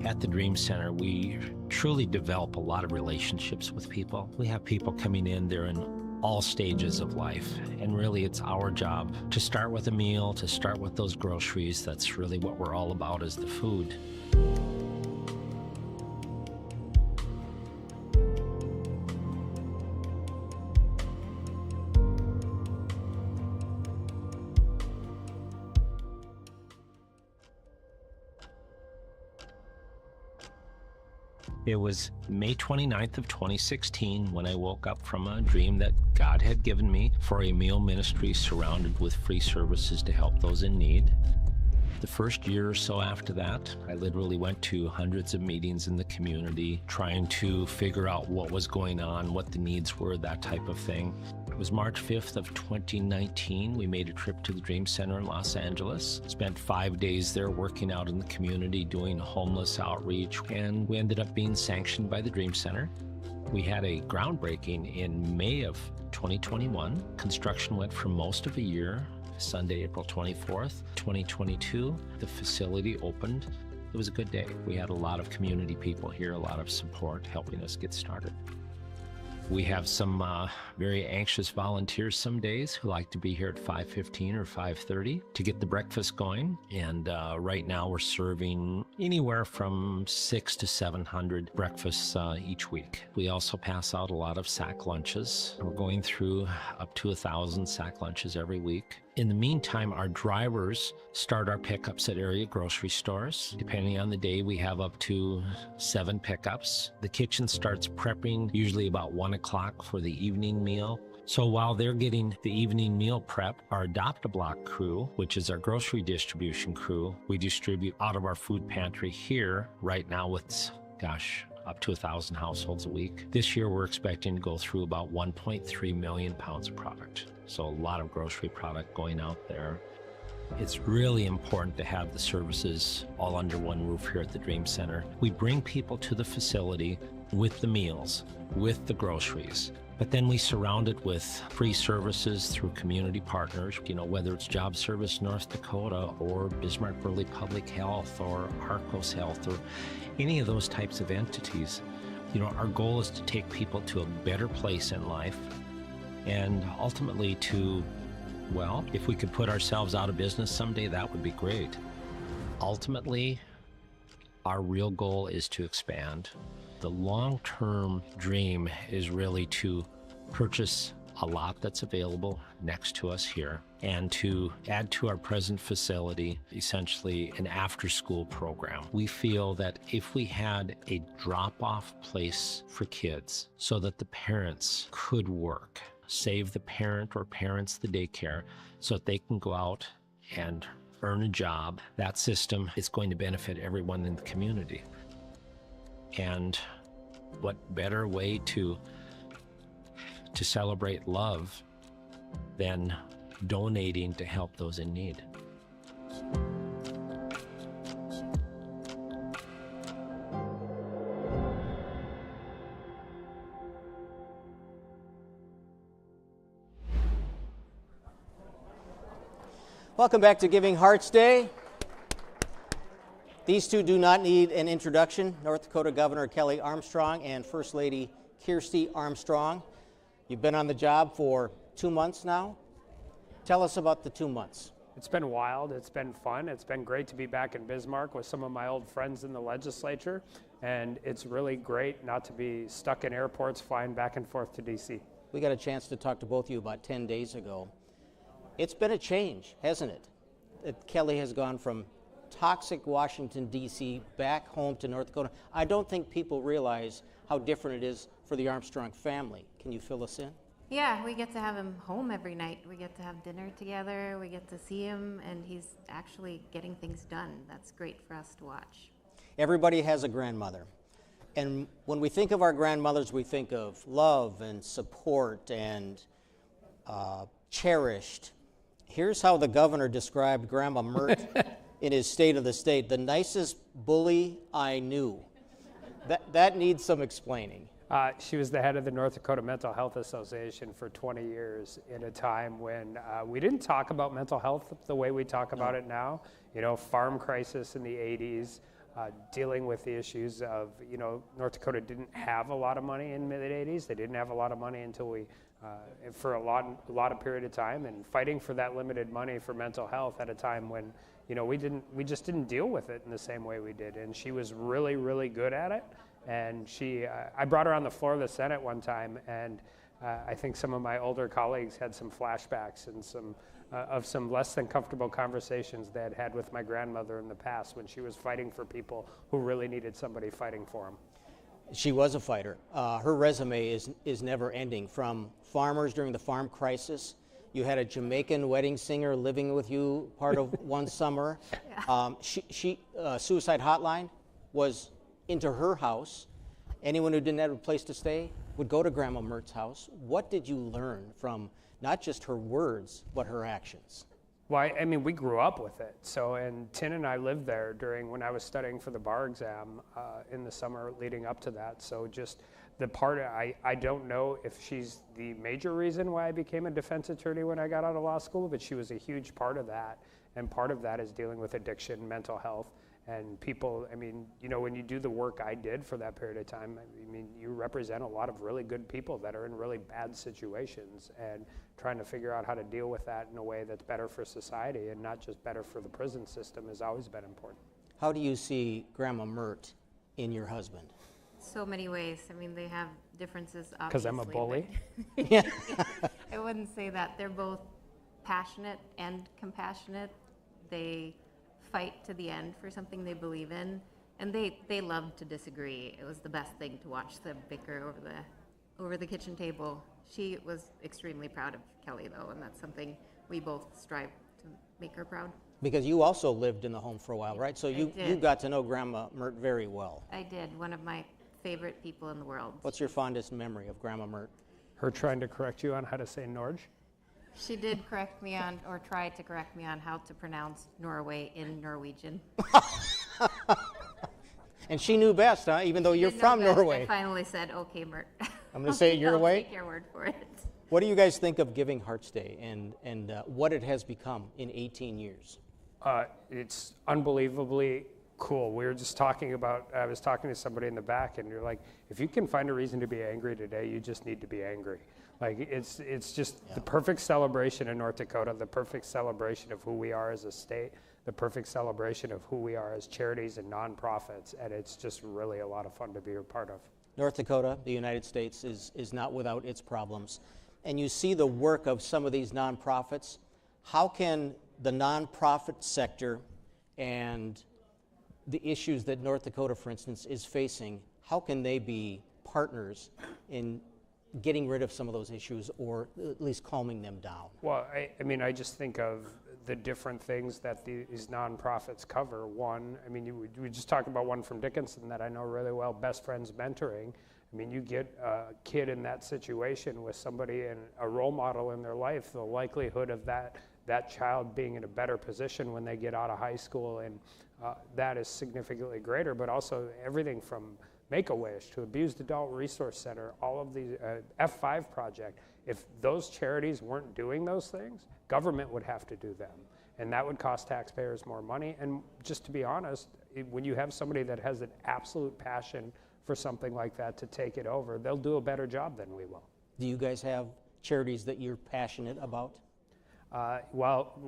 [SPEAKER 11] At the Dream Center, we truly develop a lot of relationships with people. We have people coming in, they're in all stages of life, and really it's our job to start with a meal, to start with those groceries. That's really what we're all about, is the food. It was May 29th of 2016 when I woke up from a dream that God had given me for a meal ministry surrounded with free services to help those in need. The first year or so after that, I literally went to hundreds of meetings in the community trying to figure out what was going on, what the needs were, that type of thing. It was March 5th of 2019. We made a trip to the Dream Center in Los Angeles, spent 5 days there working out in the community, doing homeless outreach, and we ended up being sanctioned by the Dream Center. We had a groundbreaking in May of 2021. Construction went for most of a year. Sunday, April 24th, 2022, the facility opened. It was a good day. We had a lot of community people here, a lot of support helping us get started. We have some very anxious volunteers some days who like to be here at 5:15 or 5:30 to get the breakfast going. And right now we're serving anywhere from 600 to 700 breakfasts each week. We also pass out a lot of sack lunches. We're going through up to 1,000 sack lunches every week. In the meantime, our drivers start our pickups at area grocery stores. Depending on the day, we have up to 7 pickups. The kitchen starts prepping usually about 1 o'clock for the evening meal. So while they're getting the evening meal prep, our Adopt-A-Block crew, which is our grocery distribution crew, we distribute out of our food pantry here right now with, up to 1,000 households a week. This year, we're expecting to go through about 1.3 million pounds of product. So a lot of grocery product going out there. It's really important to have the services all under one roof here at the Dream Center. We bring people to the facility with the meals, with the groceries. But then we surround it with free services through community partners, whether it's Job Service North Dakota or Bismarck Burley Public Health or Arcos Health or any of those types of entities. Our goal is to take people to a better place in life and ultimately to, well, if we could put ourselves out of business someday, that would be great. Ultimately, our real goal is to expand. The long-term dream is really to purchase a lot that's available next to us here and to add to our present facility essentially an after-school program. We feel that if we had a drop-off place for kids so that the parents could work, save the parent or parents the daycare so that they can go out and earn a job, that system is going to benefit everyone in the community. And what better way to celebrate love than donating to help those in need?
[SPEAKER 1] Welcome back to Giving Hearts Day. These two do not need an introduction. North Dakota Governor Kelly Armstrong and First Lady Kirsty Armstrong. You've been on the job for 2 months now. Tell us about the 2 months.
[SPEAKER 12] It's been wild. It's been fun. It's been great to be back in Bismarck with some of my old friends in the legislature. And it's really great not to be stuck in airports flying back and forth to D.C.
[SPEAKER 1] We got a chance to talk to both of you about 10 days ago. It's been a change, hasn't it? Kelly has gone from toxic Washington, D.C. back home to North Dakota. I don't think people realize how different it is for the Armstrong family. Can you fill us in?
[SPEAKER 13] Yeah, we get to have him home every night. We get to have dinner together. We get to see him, and he's actually getting things done. That's great for us to watch.
[SPEAKER 1] Everybody has a grandmother. And when we think of our grandmothers, we think of love and support and cherished. Here's how the governor described Grandma Mert in his State of the State: the nicest bully I knew. That needs some explaining.
[SPEAKER 12] She was the head of the North Dakota Mental Health Association for 20 years in a time when we didn't talk about mental health the way we talk about it now. Farm crisis in the 80s, dealing with the issues of, North Dakota didn't have a lot of money in the mid-80s. They didn't have a lot of money until we, for a lot of period of time, and fighting for that limited money for mental health at a time when, we just didn't deal with it in the same way we did. And she was really, really good at it. And I brought her on the floor of the Senate one time, and I think some of my older colleagues had some flashbacks and some less than comfortable conversations they had had with my grandmother in the past when she was fighting for people who really needed somebody fighting for them.
[SPEAKER 1] She was a fighter. Her resume is never ending. From farmers during the farm crisis, you had a Jamaican wedding singer living with you part of one summer. Yeah. Suicide hotline was into her house. Anyone who didn't have a place to stay would go to Grandma Mert's house. What did you learn from not just her words, but her actions?
[SPEAKER 12] Well, I mean, we grew up with it. So, and Tin and I lived there when I was studying for the bar exam in the summer leading up to that. So just the part, I don't know if she's the major reason why I became a defense attorney when I got out of law school, but she was a huge part of that. And part of that is dealing with addiction, mental health. And people, when you do the work I did for that period of time, you represent a lot of really good people that are in really bad situations, and trying to figure out how to deal with that in a way that's better for society and not just better for the prison system has always been important.
[SPEAKER 1] How do you see Grandma Mert in your husband?
[SPEAKER 13] So many ways. They have differences, obviously.
[SPEAKER 12] Because I'm a bully?
[SPEAKER 13] Yeah. I wouldn't say that. They're both passionate and compassionate. They fight to the end for something they believe in, and they love to disagree. It was the best thing to watch them bicker over the kitchen table. She was extremely proud of Kelly, though, and that's something we both strive to make her proud.
[SPEAKER 1] Because you also lived in the home for a while, right? So you got to know Grandma Mert very well.
[SPEAKER 13] I did. One of my favorite people in the world.
[SPEAKER 1] What's your fondest memory of Grandma Mert?
[SPEAKER 12] Her trying to correct you on how to say Norge?
[SPEAKER 13] She did correct me on, or tried to correct me on how to pronounce Norway in Norwegian.
[SPEAKER 1] And she knew best, huh? Even though you're from Norway.
[SPEAKER 13] I finally said, okay, Mert.
[SPEAKER 1] I'm going to say it your way.
[SPEAKER 13] I'll take your word for it.
[SPEAKER 1] What do you guys think of Giving Hearts Day and what it has become in 18 years?
[SPEAKER 12] It's unbelievably cool. We were just talking about, I was talking to somebody in the back, and you're like, if you can find a reason to be angry today, you just need to be angry. Like, it's just the perfect celebration in North Dakota, the perfect celebration of who we are as a state, the perfect celebration of who we are as charities and nonprofits, and it's just really a lot of fun to be a part of.
[SPEAKER 1] North Dakota, the United States, is not without its problems. And you see the work of some of these nonprofits. How can the nonprofit sector and the issues that North Dakota, for instance, is facing, how can they be partners in getting rid of some of those issues or at least calming them down?
[SPEAKER 12] Well, I mean, I just think of the different things that these nonprofits cover. One, I mean, we just talked about one from Dickinson that I know really well, Best Friends Mentoring. I mean, you get a kid in that situation with somebody and a role model in their life, the likelihood of that child being in a better position when they get out of high school, and that is significantly greater. But also everything from Make-A-Wish to Abused Adult Resource Center, all of these, F5 Project, if those charities weren't doing those things, government would have to do them. And that would cost taxpayers more money. And just to be honest, when you have somebody that has an absolute passion for something like that to take it over, they'll do a better job than we will.
[SPEAKER 1] Do you guys have charities that you're passionate about?
[SPEAKER 12] Well,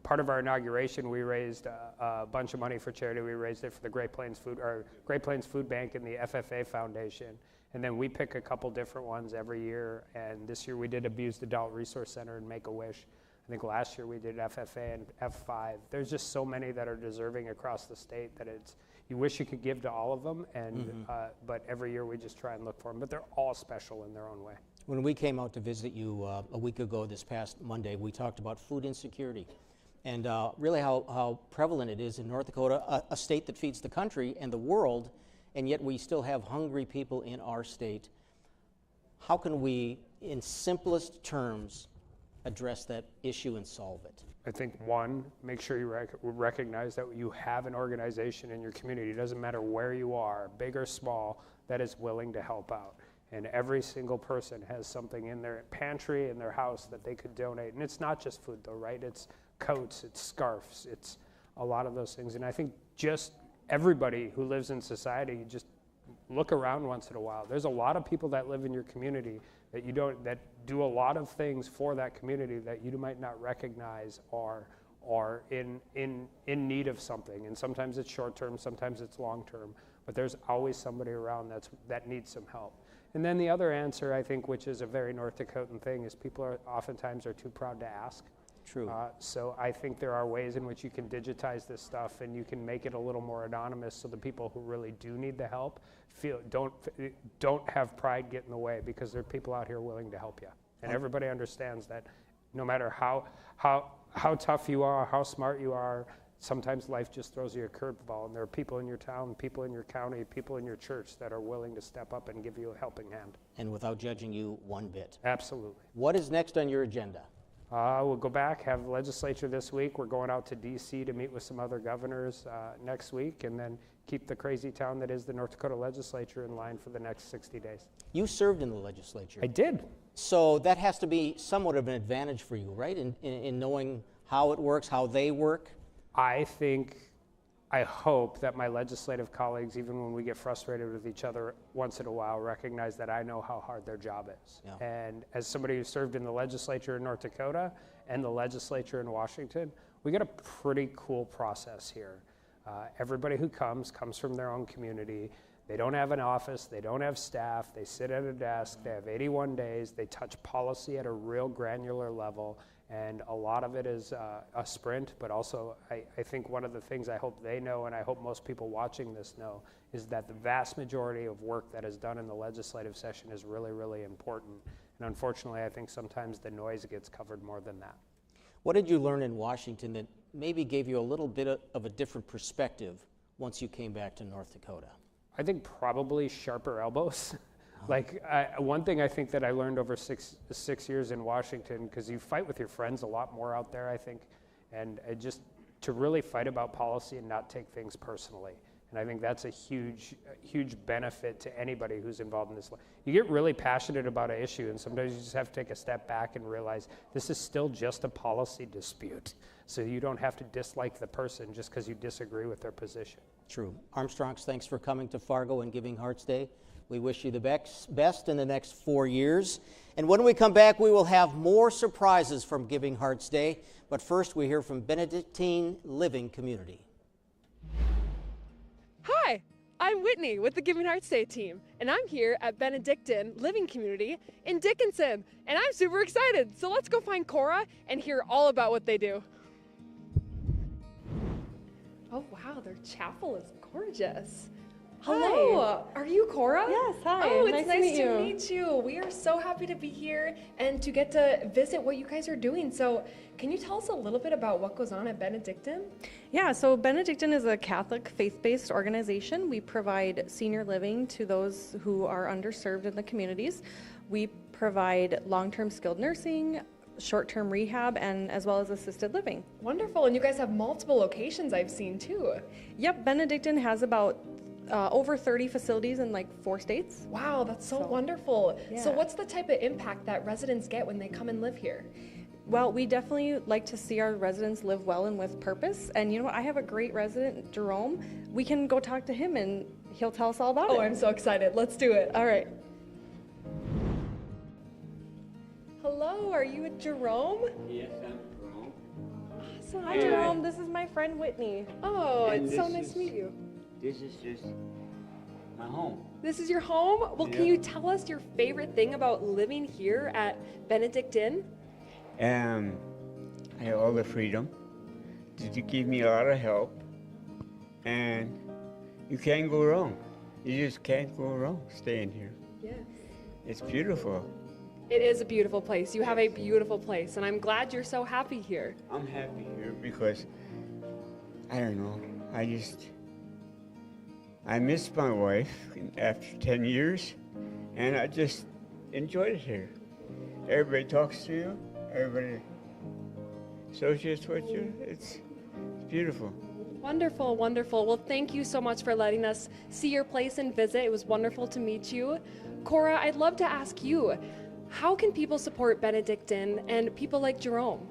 [SPEAKER 12] part of our inauguration, we raised a bunch of money for charity. We raised it for the Great Plains Food Bank and the FFA Foundation. And then we pick a couple different ones every year. And this year we did Abused Adult Resource Center and Make-A-Wish. I think last year we did FFA and F5. There's just so many that are deserving across the state that you wish you could give to all of them. And but every year we just try and look for them. But they're all special in their own way.
[SPEAKER 1] When we came out to visit you a week ago this past Monday, we talked about food insecurity and really how prevalent it is in North Dakota, a state that feeds the country and the world, and yet we still have hungry people in our state. How can we, in simplest terms, address that issue and solve it?
[SPEAKER 12] I think one, make sure you recognize that you have an organization in your community. It doesn't matter where you are, big or small, that is willing to help out. And every single person has something in their pantry, in their house that they could donate. And it's not just food though, right? It's coats, it's scarves, it's a lot of those things. And I think just everybody who lives in society, just look around once in a while. There's a lot of people that live in your community that do a lot of things for that community that you might not recognize are in need of something. And sometimes it's short term, sometimes it's long term, but there's always somebody around that needs some help. And then the other answer, I think, which is a very North Dakotan thing, is people oftentimes too proud to ask.
[SPEAKER 1] True.
[SPEAKER 12] So I think there are ways in which you can digitize this stuff and you can make it a little more anonymous so the people who really do need the help don't have pride get in the way, because there are people out here willing to help you. And everybody understands that no matter how tough you are, how smart you are, sometimes life just throws you a curveball, and there are people in your town, people in your county, people in your church that are willing to step up and give you a helping hand.
[SPEAKER 1] And without judging you one bit.
[SPEAKER 12] Absolutely.
[SPEAKER 1] What is next on your agenda?
[SPEAKER 12] We'll go back, have the legislature this week. We're going out to D.C. to meet with some other governors next week, and then keep the crazy town that is the North Dakota legislature in line for the next 60 days.
[SPEAKER 1] You served in the legislature.
[SPEAKER 12] I did.
[SPEAKER 1] So that has to be somewhat of an advantage for you, right, in knowing how it works, how they work?
[SPEAKER 12] I hope that my legislative colleagues, even when we get frustrated with each other once in a while, recognize that I know how hard their job is. Yeah. And as somebody who served in the legislature in North Dakota and the legislature in Washington, we get a pretty cool process here. Everybody who comes from their own community. They don't have an office, they don't have staff, they sit at a desk, they have 81 days, they touch policy at a real granular level. And a lot of it is a sprint, but also I think one of the things I hope they know, and I hope most people watching this know, is that the vast majority of work that is done in the legislative session is really, really important. And unfortunately, I think sometimes the noise gets covered more than that.
[SPEAKER 1] What did you learn in Washington that maybe gave you a little bit of a different perspective once you came back to North Dakota?
[SPEAKER 12] I think probably sharper elbows. Like one thing I think that I learned over six years in Washington, because you fight with your friends a lot more out there, I think, and just to really fight about policy and not take things personally. And I think that's a huge benefit to anybody who's involved in this. You get really passionate about an issue, and sometimes you just have to take a step back and realize this is still just a policy dispute. So you don't have to dislike the person just because you disagree with their position.
[SPEAKER 1] True. Armstrongs, thanks for coming to Fargo and Giving Hearts Day. We wish you the best in the next 4 years. And when we come back, we will have more surprises from Giving Hearts Day. But first, we hear from Benedictine Living Community.
[SPEAKER 7] Hi, I'm Whitney with the Giving Hearts Day team, and I'm here at Benedictine Living Community in Dickinson, and I'm super excited. So let's go find Cora and hear all about what they do. Oh wow, their chapel is gorgeous. Hello, are you Cora?
[SPEAKER 14] Yes, hi.
[SPEAKER 7] Oh, it's
[SPEAKER 14] Nice
[SPEAKER 7] nice
[SPEAKER 14] to
[SPEAKER 7] to
[SPEAKER 14] meet
[SPEAKER 7] meet you. We are so happy to be here and to get to visit what you guys are doing. So can you tell us a little bit about what goes on at Benedictine?
[SPEAKER 14] Yeah, so Benedictine is a Catholic faith-based organization. We provide senior living to those who are underserved in the communities. We provide long-term skilled nursing, short-term rehab, and as well as assisted living.
[SPEAKER 7] Wonderful, and you guys have multiple locations I've seen too.
[SPEAKER 14] Yep, Benedictine has about over 30 facilities in like 4 states.
[SPEAKER 7] Wow, that's so wonderful.
[SPEAKER 14] Yeah.
[SPEAKER 7] So what's the type of impact that residents get when they come and live here?
[SPEAKER 14] Well, we definitely like to see our residents live well and with purpose. And you know what? I have a great resident, Jerome. We can go talk to him and he'll tell us all about it.
[SPEAKER 7] Oh, I'm so excited. Let's do it.
[SPEAKER 14] All right.
[SPEAKER 7] Hello, are you Jerome?
[SPEAKER 15] Yes, I'm Jerome.
[SPEAKER 14] Awesome. Hi, Jerome. This is my friend Whitney.
[SPEAKER 7] Oh,
[SPEAKER 15] And
[SPEAKER 7] it's so
[SPEAKER 15] this
[SPEAKER 7] nice to meet you.
[SPEAKER 15] This is just my home.
[SPEAKER 7] This is your home? Well, can
[SPEAKER 15] Yeah.
[SPEAKER 7] you tell us your favorite thing about living here at Benedictine?
[SPEAKER 15] I have all the freedom. You give me a lot of help, and you can't go wrong. You just can't go wrong staying here.
[SPEAKER 7] Yes.
[SPEAKER 15] It's beautiful.
[SPEAKER 7] It is a beautiful place. You have a beautiful place, and I'm glad you're so happy here.
[SPEAKER 15] I'm happy here because, I don't know, I missed my wife after 10 years, and I just enjoyed it here. Everybody talks to you, everybody associates with you. It's beautiful.
[SPEAKER 7] Wonderful, wonderful. Well, thank you so much for letting us see your place and visit. It was wonderful to meet you. Cora, I'd love to ask you, how can people support Benedictine and people like Jerome?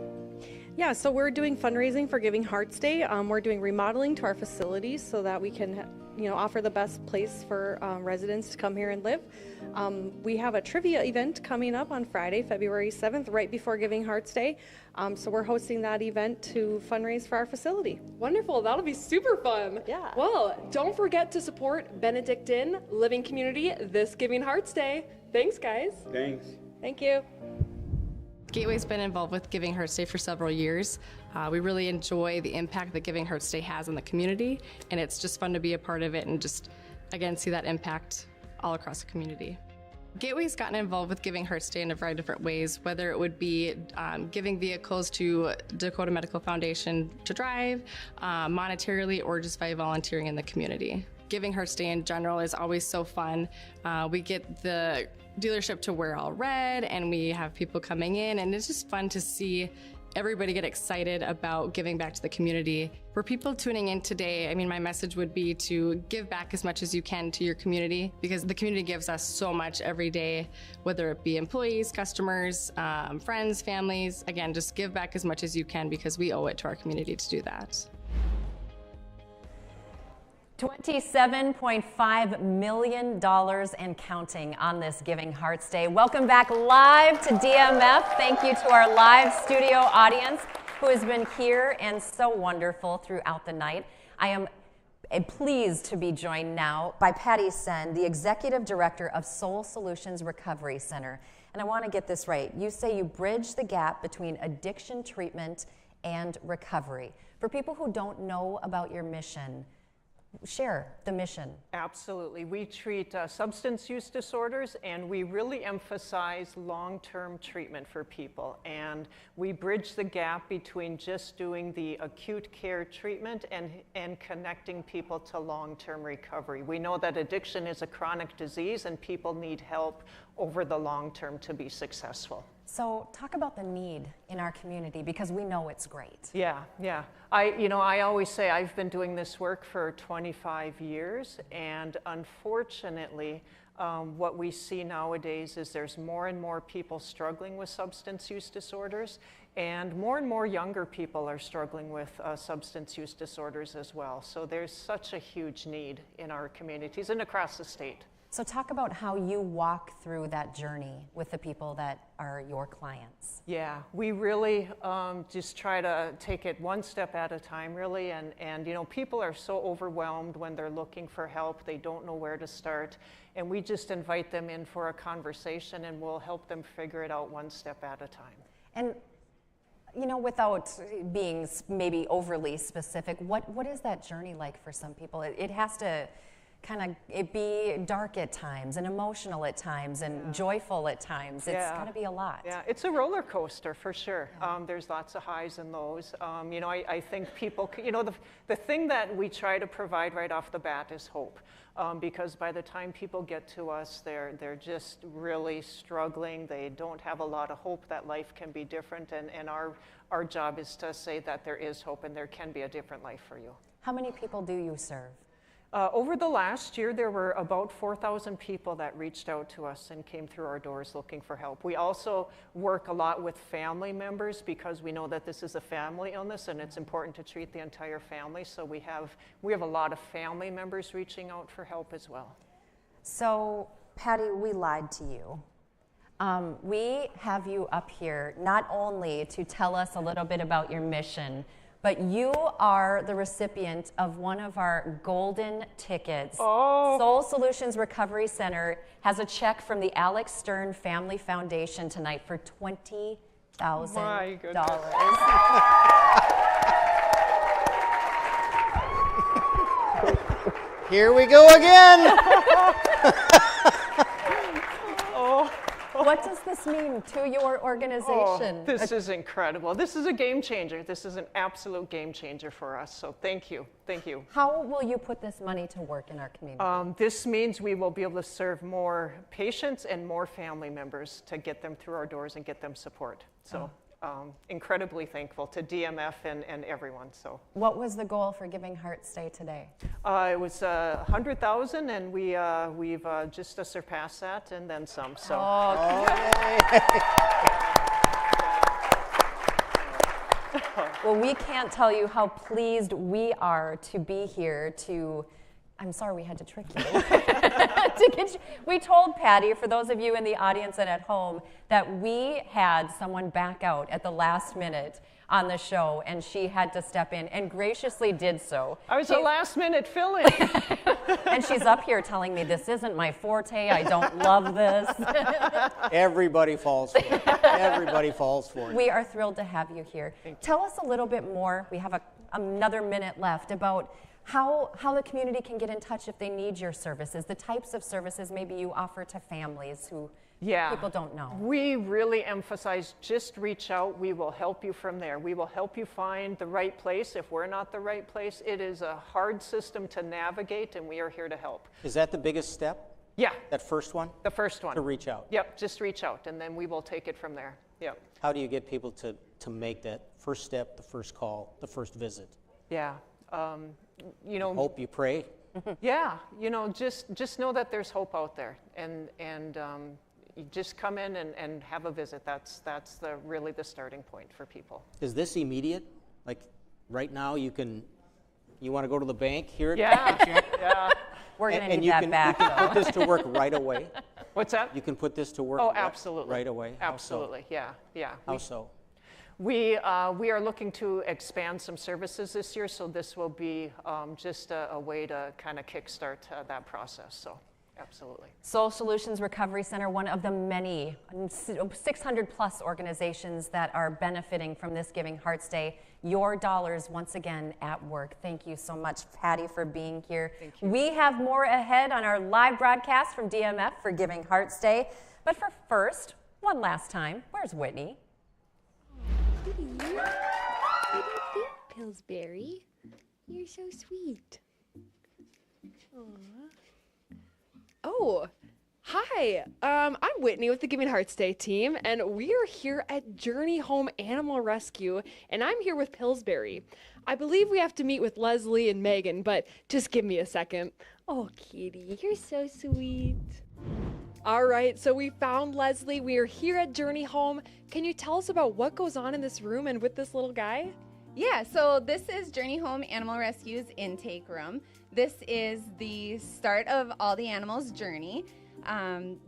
[SPEAKER 14] Yeah, so we're doing fundraising for Giving Hearts Day. We're doing remodeling to our facilities so that we can, offer the best place for residents to come here and live. We have a trivia event coming up on Friday, February 7th, right before Giving Hearts Day. So we're hosting that event to fundraise for our facility.
[SPEAKER 7] Wonderful, that'll be super fun.
[SPEAKER 14] Yeah.
[SPEAKER 7] Well, don't forget to support Benedictine Living Community this Giving Hearts Day. Thanks, guys.
[SPEAKER 15] Thanks.
[SPEAKER 14] Thank you.
[SPEAKER 16] Gateway's been involved with Giving Hearts Day for several years. We really enjoy the impact that Giving Hearts Day has on the community, and it's just fun to be a part of it and just, again, see that impact all across the community. Gateway's gotten involved with Giving Hearts Day in a variety of different ways, whether it would be giving vehicles to Dakota Medical Foundation to drive, monetarily, or just by volunteering in the community. Giving Hearts Day in general is always so fun. We get the dealership to wear all red, and we have people coming in, and it's just fun to see everybody get excited about giving back to the community. For people tuning in today, my message would be to give back as much as you can to your community, because the community gives us so much every day, whether it be employees, customers, friends, families. Again, just give back as much as you can because we owe it to our community to do that.
[SPEAKER 2] $27.5 million and counting on this Giving Hearts Day. Welcome back live to DMF. Thank you to our live studio audience who has been here and so wonderful throughout the night. I am pleased to be joined now by Patty Sen, the Executive Director of Soul Solutions Recovery Center. And I want to get this right. You say you bridge the gap between addiction treatment and recovery. For people who don't know about your mission, share the mission.
[SPEAKER 24] Absolutely. We treat substance use disorders, and we really emphasize long-term treatment for people. And we bridge the gap between just doing the acute care treatment and connecting people to long-term recovery. We know that addiction is a chronic disease, and people need help over the long term to be successful.
[SPEAKER 2] So talk about the need in our community, because we know it's great.
[SPEAKER 24] Yeah, yeah. I always say I've been doing this work for 25 years, and unfortunately, what we see nowadays is there's more and more people struggling with substance use disorders, and more younger people are struggling with substance use disorders as well. So there's such a huge need in our communities and across the state.
[SPEAKER 2] So talk about how you walk through that journey with the people that are your clients.
[SPEAKER 24] Yeah, we really just try to take it one step at a time, really, and you know, people are so overwhelmed when they're looking for help, they don't know where to start, and we just invite them in for a conversation, and we'll help them figure it out one step at a time.
[SPEAKER 2] And you know, without being maybe overly specific, what is that journey like for some people? It has to kind of be dark at times and emotional at times and joyful at times. It's got to be a lot.
[SPEAKER 24] Yeah, it's a roller coaster for sure. There's lots of highs and lows. You know, I think people, you know, the thing that we try to provide right off the bat is hope. Because by the time people get to us, they're just really struggling. They don't have a lot of hope that life can be different. And our job is to say that there is hope and there can be a different life for you.
[SPEAKER 2] How many people do you serve?
[SPEAKER 24] Over the last year, there were about 4,000 people that reached out to us and came through our doors looking for help. We also work a lot with family members because we know that this is a family illness and it's important to treat the entire family. So we have a lot of family members reaching out for help as well.
[SPEAKER 2] So, Patty, we lied to you. We have you up here not only to tell us a little bit about your mission, but you are the recipient of one of our golden tickets.
[SPEAKER 24] Oh.
[SPEAKER 2] Soul Solutions Recovery Center has a check from the Alex Stern Family Foundation tonight for $20,000.
[SPEAKER 24] My goodness.
[SPEAKER 1] Here we go again.
[SPEAKER 2] What does this mean to your organization?
[SPEAKER 24] Oh, this is incredible. This is a game changer. This is an absolute game changer for us. So thank you. Thank you.
[SPEAKER 2] How will you put this money to work in our community?
[SPEAKER 24] This means we will be able to serve more patients and more family members to get them through our doors and get them support. So incredibly thankful to DMF and everyone. So
[SPEAKER 2] what was the goal for Giving Hearts Day today?
[SPEAKER 24] It was 100,000, and we've just surpassed that and then some. So.
[SPEAKER 2] Well, we can't tell you how pleased we are to be here to. I'm sorry we had to trick you. We told Patty, for those of you in the audience and at home, that we had someone back out at the last minute on the show, and she had to step in and graciously did so.
[SPEAKER 24] I was a last-minute fill-in.
[SPEAKER 2] And she's up here telling me, this isn't my forte, I don't love this.
[SPEAKER 1] Everybody falls for it. Everybody falls for it.
[SPEAKER 2] We are thrilled to have you here. Tell us a little bit more, we have another minute left, about how the community can get in touch if they need your services, the types of services maybe you offer to families who people don't know.
[SPEAKER 24] We really emphasize just reach out. We will help you from there. We will help you find the right place if we're not the right place. It is a hard system to navigate, and we are here to help.
[SPEAKER 1] Is that the biggest step?
[SPEAKER 24] Yeah.
[SPEAKER 1] That first one?
[SPEAKER 24] The first one.
[SPEAKER 1] To reach out?
[SPEAKER 24] Yep, just reach out, and then we will take it from there. Yep.
[SPEAKER 1] How do you get people to make that first step, the first call, the first visit?
[SPEAKER 24] Yeah. You know,
[SPEAKER 1] hope, you pray.
[SPEAKER 24] Yeah, you know, just know that there's hope out there, and you just come in and have a visit. That's really the starting point for people.
[SPEAKER 1] Is this immediate? Like right now, you want to go to the bank here?
[SPEAKER 24] Yeah.
[SPEAKER 2] We're going to need that back.
[SPEAKER 1] You can put this to work right away.
[SPEAKER 24] What's that?
[SPEAKER 1] You can put this to work.
[SPEAKER 24] Absolutely.
[SPEAKER 1] Right away.
[SPEAKER 24] Absolutely. Yeah.
[SPEAKER 1] How so?
[SPEAKER 24] We are looking to expand some services this year, so this will be just a way to kind of kickstart that process. So, absolutely.
[SPEAKER 2] Soul Solutions Recovery Center, one of the many 600 plus organizations that are benefiting from this Giving Hearts Day. Your dollars once again at work. Thank you so much, Patty, for being here.
[SPEAKER 24] Thank you.
[SPEAKER 2] We have more ahead on our live broadcast from DMF for Giving Hearts Day. But for first, one last time, where's Whitney?
[SPEAKER 17] Pillsbury, you're so sweet. Aww.
[SPEAKER 7] Oh, Hi, I'm Whitney with the Giving Hearts Day team, and we are here at Journey Home Animal Rescue, and I'm here with Pillsbury. I believe we have to meet with Leslie and Megan, but just give me a second. Oh, Kitty, you're so sweet. All right, so we found Leslie. We are here at Journey Home. Can you tell us about what goes on in this room and with this little guy?
[SPEAKER 18] Yeah, so this is Journey Home Animal Rescue's intake room. This is the start of all the animals' journey.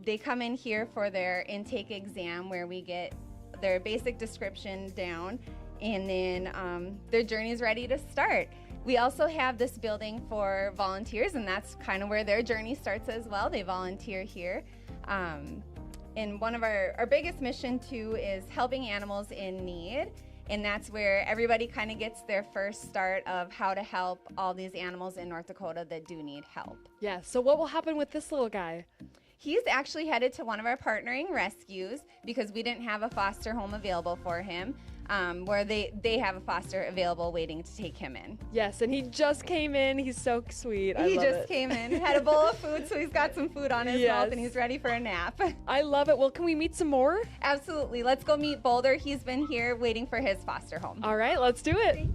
[SPEAKER 18] They come in here for their intake exam where we get their basic description down, and then their journey is ready to start. We also have this building for volunteers, and that's kind of where their journey starts as well. They volunteer here. And one of our biggest mission too is helping animals in need. And that's where everybody kind of gets their first start of how to help all these animals in North Dakota that do need help.
[SPEAKER 7] Yeah, so what will happen with this little guy?
[SPEAKER 18] He's actually headed to one of our partnering rescues because we didn't have a foster home available for him, where they have a foster available waiting to take him in.
[SPEAKER 7] Yes, and he just came in. He's so sweet.
[SPEAKER 18] He just came in, had a bowl of food, so he's got some food on his mouth and he's ready for a nap.
[SPEAKER 7] I love it. Well, can we meet some more?
[SPEAKER 18] Absolutely. Let's go meet Boulder. He's been here waiting for his foster home.
[SPEAKER 7] All right, let's do it.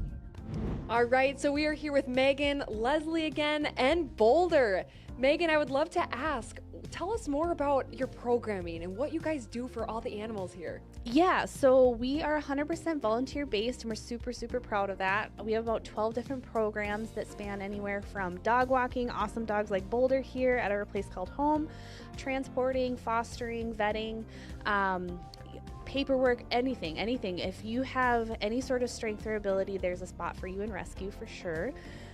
[SPEAKER 7] All right, so we are here with Megan, Leslie again, and Boulder. Megan, I would love to ask, tell us more about your programming and what you guys do for all the animals here.
[SPEAKER 19] Yeah, so we are 100% volunteer based, and we're super proud of that. We have about 12 different programs that span anywhere from dog walking, awesome dogs like Boulder here at our place called Home, transporting, fostering, vetting, paperwork, anything. If you have any sort of strength or ability, there's a spot for you in rescue for sure.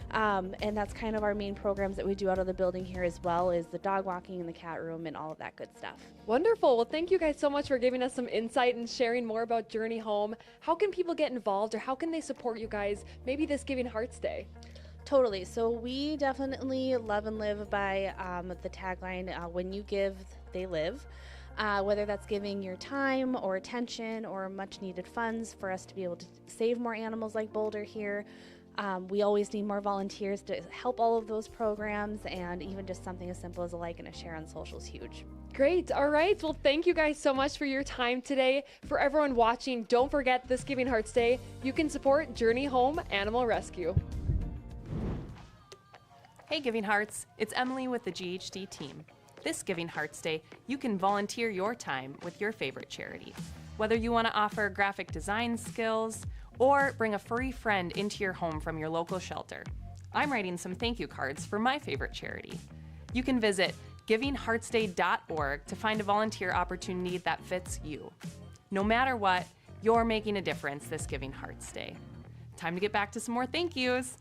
[SPEAKER 19] And that's kind of our main programs that we do out of the building here as well, is the dog walking and the cat room and all of that good stuff.
[SPEAKER 7] Wonderful. Well, thank you guys so much for giving us some insight and sharing more about Journey Home. How can people get involved, or how can they support you guys maybe this Giving Hearts Day?
[SPEAKER 19] Totally. So we definitely love and live by the tagline, when you give, they live. Whether that's giving your time or attention or much needed funds for us to be able to save more animals like Boulder here. We always need more volunteers to help all of those programs, and even just something as simple as a like and a share on social is huge.
[SPEAKER 7] Great. All right. Well, thank you guys so much for your time today. For everyone watching, don't forget this Giving Hearts Day, you can support Journey Home Animal Rescue.
[SPEAKER 4] Hey Giving Hearts, it's Emily with the GHD team. This Giving Hearts Day, you can volunteer your time with your favorite charity. Whether you want to offer graphic design skills, or bring a furry friend into your home from your local shelter. I'm writing some thank you cards for my favorite charity. You can visit givingheartsday.org to find a volunteer opportunity that fits you. No matter what, you're making a difference this Giving Hearts Day. Time to get back to some more thank yous.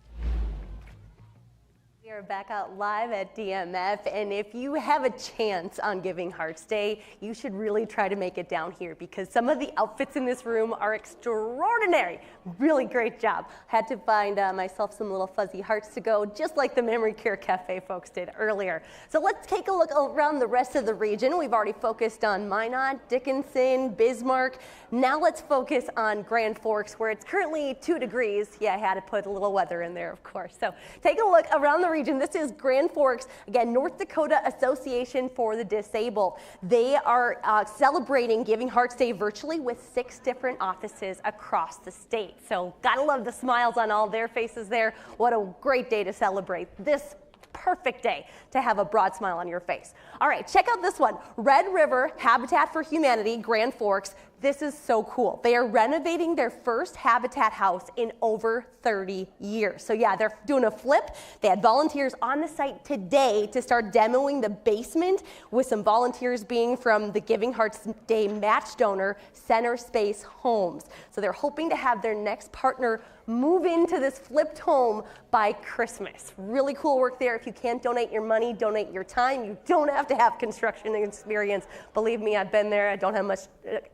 [SPEAKER 6] We are back out live at DMF, and if you have a chance on Giving Hearts Day, you should really try to make it down here, because some of the outfits in this room are extraordinary. Really great job. Had to find myself some little fuzzy hearts to go, just like the Memory Care Cafe folks did earlier. So let's take a look around the rest of the region. We've already focused on Minot, Dickinson, Bismarck. Now let's focus on Grand Forks, where it's currently 2 degrees. Yeah, I had to put a little weather in there, of course. So take a look around the region. This is Grand Forks, again, North Dakota Association for the Disabled. They are celebrating Giving Hearts Day virtually with 6 different offices across the state. So gotta love the smiles on all their faces there. What a great day to celebrate this perfect day to have a broad smile on your face. All right, check out this one. Red River Habitat for Humanity, Grand Forks. This is so cool. They are renovating their first habitat house in over 30 years. So yeah, they're doing a flip. They had volunteers on the site today to start demoing the basement, with some volunteers being from the Giving Hearts Day match donor, Center Space Homes. So they're hoping to have their next partner move into this flipped home by Christmas. Really cool work there. If you can't donate your money, donate your time. You don't have to have construction experience. Believe me, I've been there. I don't have much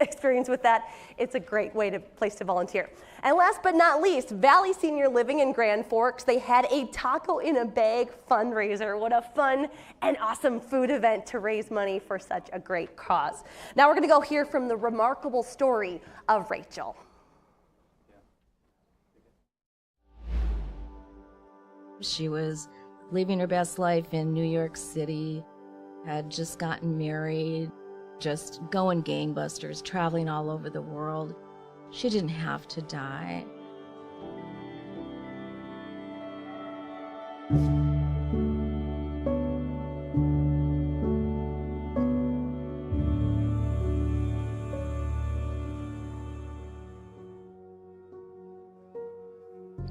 [SPEAKER 6] experience with that. It's a great place to volunteer. And last but not least, Valley Senior Living in Grand Forks. They had a taco in a bag fundraiser. What a fun and awesome food event to raise money for such a great cause. Now we're going to go hear from the remarkable story of Rachel.
[SPEAKER 20] She was living her best life in New York City.
[SPEAKER 3] had just gotten married, just going gangbusters, traveling all over the world. She didn't have to die.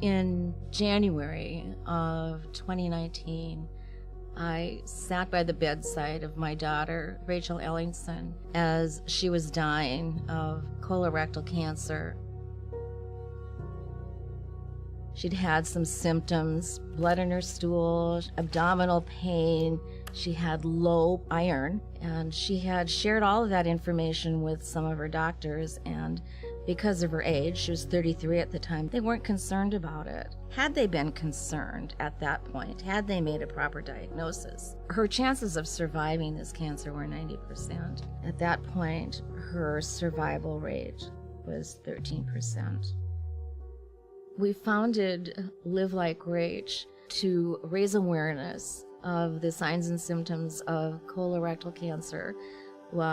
[SPEAKER 3] In January of 2019, I sat by the bedside of my daughter, Rachel Ellingson, as she was dying of colorectal cancer. She'd had some symptoms, blood in her stool, abdominal pain. She had low iron, and she had shared all of that information with some of her doctors, and because of her age, she was 33 at the time, they weren't concerned about it. Had they been concerned at that point, had they made a proper diagnosis, her chances of surviving this cancer were 90%. At that point, her survival rate was 13%. We founded Live Like Rach to raise awareness of the signs and symptoms of colorectal cancer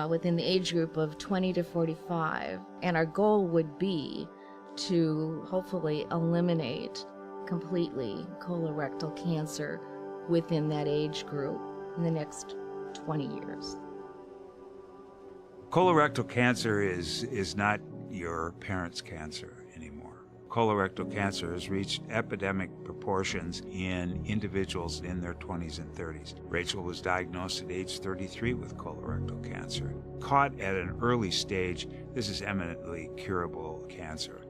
[SPEAKER 3] within the age group of 20 to 45. And our goal would be to hopefully eliminate completely colorectal cancer within that age group in the next 20 years.
[SPEAKER 20] Colorectal cancer is not your parents' cancer anymore. Colorectal cancer has reached epidemic proportions in individuals in their 20s and 30s. Rachel was diagnosed at age 33 with colorectal cancer. Caught at an early stage, this is eminently curable cancer.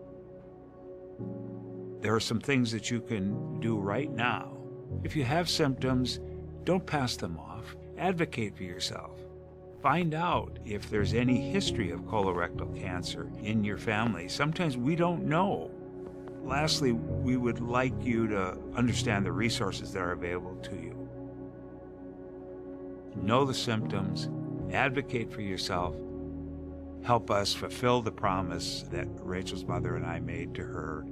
[SPEAKER 20] There are some things that you can do right now. If you have symptoms, don't pass them off. Advocate for yourself. Find out if there's any history of colorectal cancer in your family. Sometimes we don't know. Lastly, we would like you to understand the resources that are available to you. Know the symptoms, advocate for yourself, help us fulfill the promise that Rachel's mother and I made to her.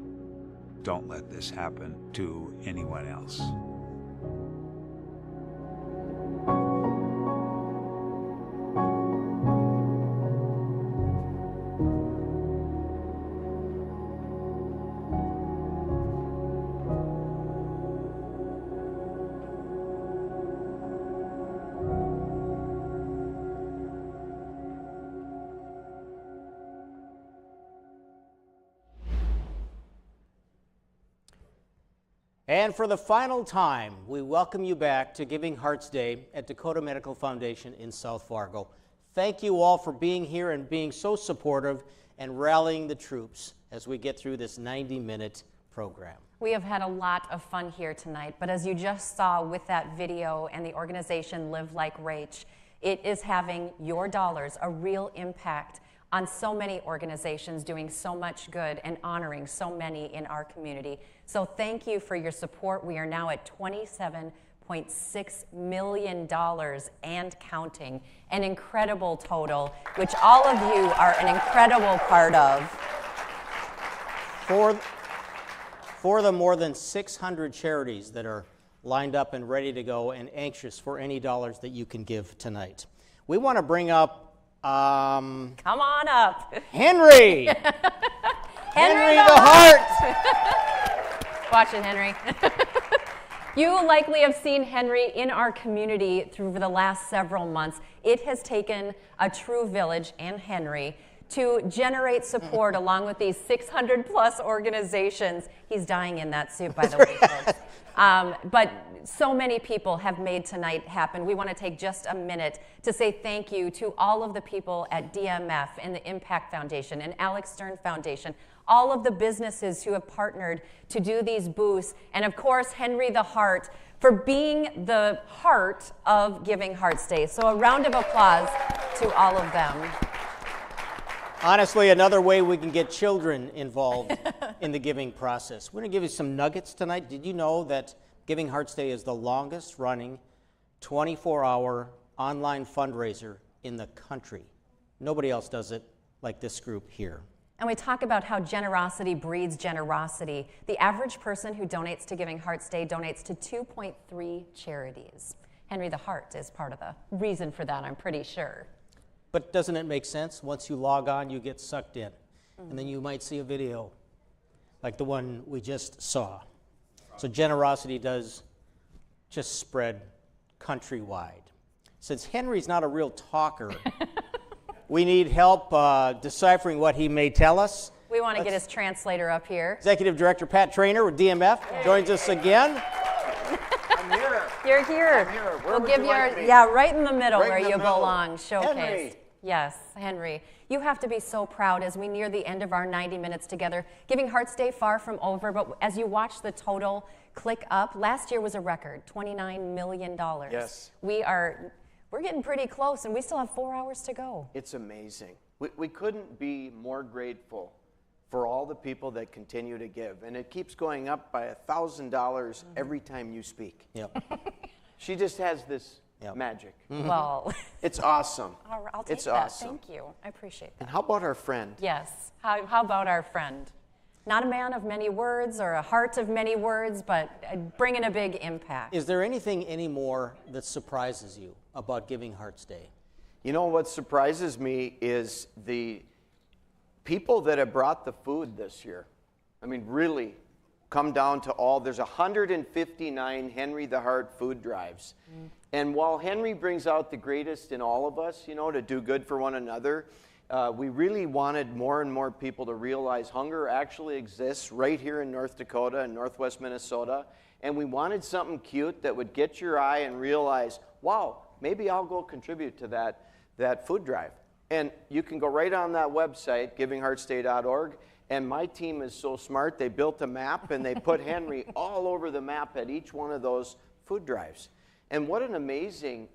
[SPEAKER 20] Don't let this happen to anyone else.
[SPEAKER 1] And for the final time, we welcome you back to Giving Hearts Day at Dakota Medical Foundation in South Fargo. Thank you all for being here and being so supportive and rallying the troops as we get through this 90-minute program.
[SPEAKER 2] We have had a lot of fun here tonight, but as you just saw with that video and the organization Live Like Rach, it is having your dollars a real impact on so many organizations doing so much good and honoring so many in our community. So thank you for your support. We are now at $27.6 million and counting, an incredible total, which all of you are an incredible part of.
[SPEAKER 1] For the more than 600 charities that are lined up and ready to go and anxious for any dollars that you can give tonight. We want to bring up
[SPEAKER 2] come on up.
[SPEAKER 1] Henry! Henry the Heart!
[SPEAKER 2] Watch it, Henry. You likely have seen Henry in our community through the last several months. It has taken a true village and Henry to generate support along with these 600 plus organizations. He's dying in that suit, by the way, folks. But so many people have made tonight happen. We want to take just a minute to say thank you to all of the people at DMF and the Impact Foundation and Alex Stern Foundation, all of the businesses who have partnered to do these booths, and of course, Henry the Heart for being the heart of Giving Hearts Day. So a round of applause to all of them.
[SPEAKER 1] Honestly, another way we can get children involved in the giving process. We're going to give you some nuggets tonight. Did you know that Giving Hearts Day is the longest running 24-hour online fundraiser in the country? Nobody else does it like this group here.
[SPEAKER 2] And we talk about how generosity breeds generosity. The average person who donates to Giving Hearts Day donates to 2.3 charities. Henry the Heart is part of the reason for that, I'm pretty sure.
[SPEAKER 1] But doesn't it make sense? Once you log on, you get sucked in. And then you might see a video like the one we just saw. So generosity does just spread countrywide. Since Henry's not a real talker, we need help deciphering what he may tell us.
[SPEAKER 2] We want to get his translator up here.
[SPEAKER 1] Executive Director Pat Trainer with DMF joins us again.
[SPEAKER 5] I'm here.
[SPEAKER 2] You're here.
[SPEAKER 5] I'm here. Where
[SPEAKER 2] We'll
[SPEAKER 5] would
[SPEAKER 2] give
[SPEAKER 5] you
[SPEAKER 2] you
[SPEAKER 5] like me?
[SPEAKER 2] yeah, right in the middle
[SPEAKER 5] Right
[SPEAKER 2] where
[SPEAKER 5] in the
[SPEAKER 2] you
[SPEAKER 5] middle.
[SPEAKER 2] belong, showcased.
[SPEAKER 5] Henry.
[SPEAKER 2] Yes, Henry. You have to be so proud as we near the end of our 90 minutes together. Giving Hearts Day far from over, but as you watch the total click up, last year was a record, $29 million.
[SPEAKER 5] Yes.
[SPEAKER 2] We're getting pretty close, and we still have 4 hours to go.
[SPEAKER 5] It's amazing. We couldn't be more grateful for all the people that continue to give. And it keeps going up by $1,000 every time you speak.
[SPEAKER 1] Yep.
[SPEAKER 5] She just has this magic.
[SPEAKER 2] Well,
[SPEAKER 5] it's awesome.
[SPEAKER 2] I'll take
[SPEAKER 5] it's
[SPEAKER 2] that.
[SPEAKER 5] awesome.
[SPEAKER 2] Thank you. I appreciate that.
[SPEAKER 5] And how about our friend?
[SPEAKER 2] Yes. How about our friend? Not a man of many words or a heart of many words, but bringing a big impact.
[SPEAKER 1] Is there anything anymore that surprises you about Giving Hearts Day?
[SPEAKER 5] You know what surprises me is the people that have brought the food this year. I mean, really come down to there's 159 Henry the Heart food drives. And while Henry brings out the greatest in all of us, to do good for one another, we really wanted more and more people to realize hunger actually exists right here in North Dakota and Northwest Minnesota. And we wanted something cute that would get your eye and realize, wow, maybe I'll go contribute to that food drive. And you can go right on that website, givingheartsday.org, and my team is so smart, they built a map and they put Henry all over the map at each one of those food drives. And what an amazing,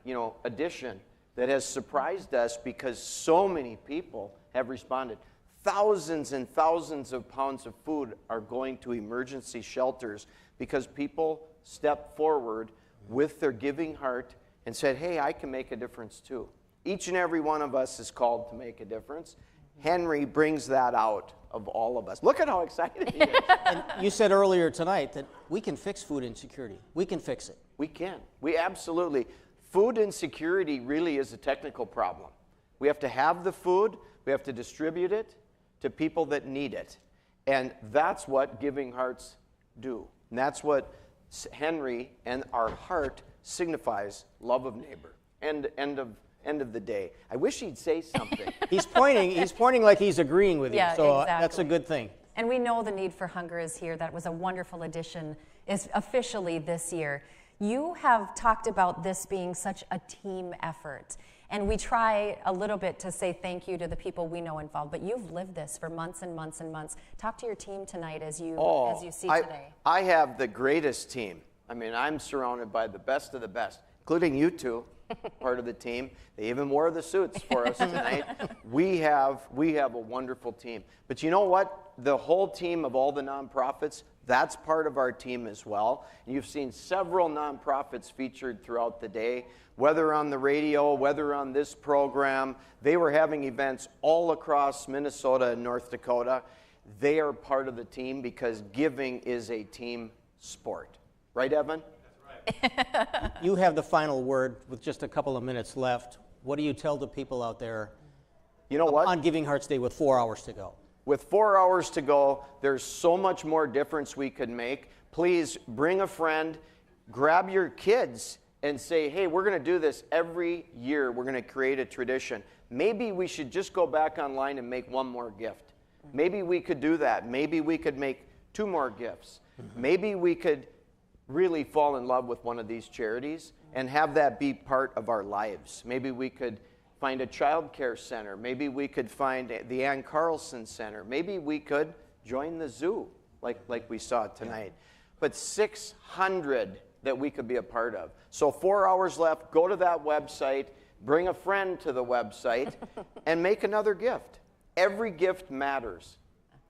[SPEAKER 5] addition that has surprised us because so many people have responded. Thousands and thousands of pounds of food are going to emergency shelters because people stepped forward with their giving heart and said, hey, I can make a difference too. Each and every one of us is called to make a difference. Henry brings that out of all of us. Look at how excited he is.
[SPEAKER 1] And you said earlier tonight that we can fix food insecurity. We can fix it.
[SPEAKER 5] We can. We absolutely. Food insecurity really is a technical problem. We have to have the food. We have to distribute it to people that need it. And that's what Giving Hearts do. And that's what Henry and our heart signifies, love of neighbor. End of the day. I wish he'd say something.
[SPEAKER 1] He's pointing like he's agreeing with you, so
[SPEAKER 2] exactly.
[SPEAKER 1] That's a good thing.
[SPEAKER 2] And we know the need for hunger is here. That was a wonderful addition, is officially this year. You have talked about this being such a team effort. And we try a little bit to say thank you to the people we know involved, but you've lived this for months and months and months. Talk to your team tonight as you see today.
[SPEAKER 5] I have the greatest team. I mean, I'm surrounded by the best of the best, including you two, part of the team. They even wore the suits for us tonight. We have a wonderful team. But you know what? The whole team of all the nonprofits, that's part of our team as well. And you've seen several nonprofits featured throughout the day, whether on the radio, whether on this program. They were having events all across Minnesota and North Dakota. They are part of the team because giving is a team sport. Right, Evan?
[SPEAKER 1] You have the final word with just a couple of minutes left. What do you tell the people out there on Giving Hearts Day with 4 hours to go?
[SPEAKER 5] With 4 hours to go, there's so much more difference we could make. Please bring a friend, grab your kids, and say, hey, we're going to do this every year. We're going to create a tradition. Maybe we should just go back online and make one more gift. Maybe we could do that. Maybe we could make 2 more gifts. Maybe we could really fall in love with one of these charities and have that be part of our lives. Maybe we could find a child care center. Maybe we could find the Ann Carlson Center. Maybe we could join the zoo like we saw tonight. But 600 that we could be a part of. So 4 hours left. Go to that website. Bring a friend to the website and make another gift. Every gift matters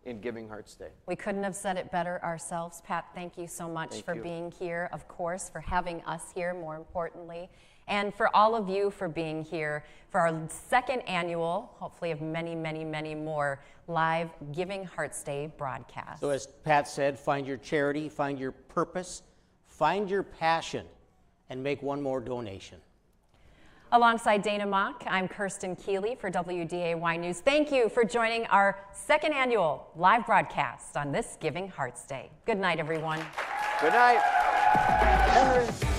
[SPEAKER 5] in Giving Hearts Day.
[SPEAKER 2] We couldn't have said it better ourselves. Pat, thank you so much for being here, of course, for having us here, more importantly, and for all of you for being here for our 2nd annual, hopefully of many, many, many more, live Giving Hearts Day broadcast.
[SPEAKER 1] So as Pat said, find your charity, find your purpose, find your passion, and make one more donation.
[SPEAKER 2] Alongside Dana Mock, I'm Kirsten Keeley for WDAY News. Thank you for joining our second annual live broadcast on this Giving Hearts Day. Good night, everyone.
[SPEAKER 5] Good night. Henry.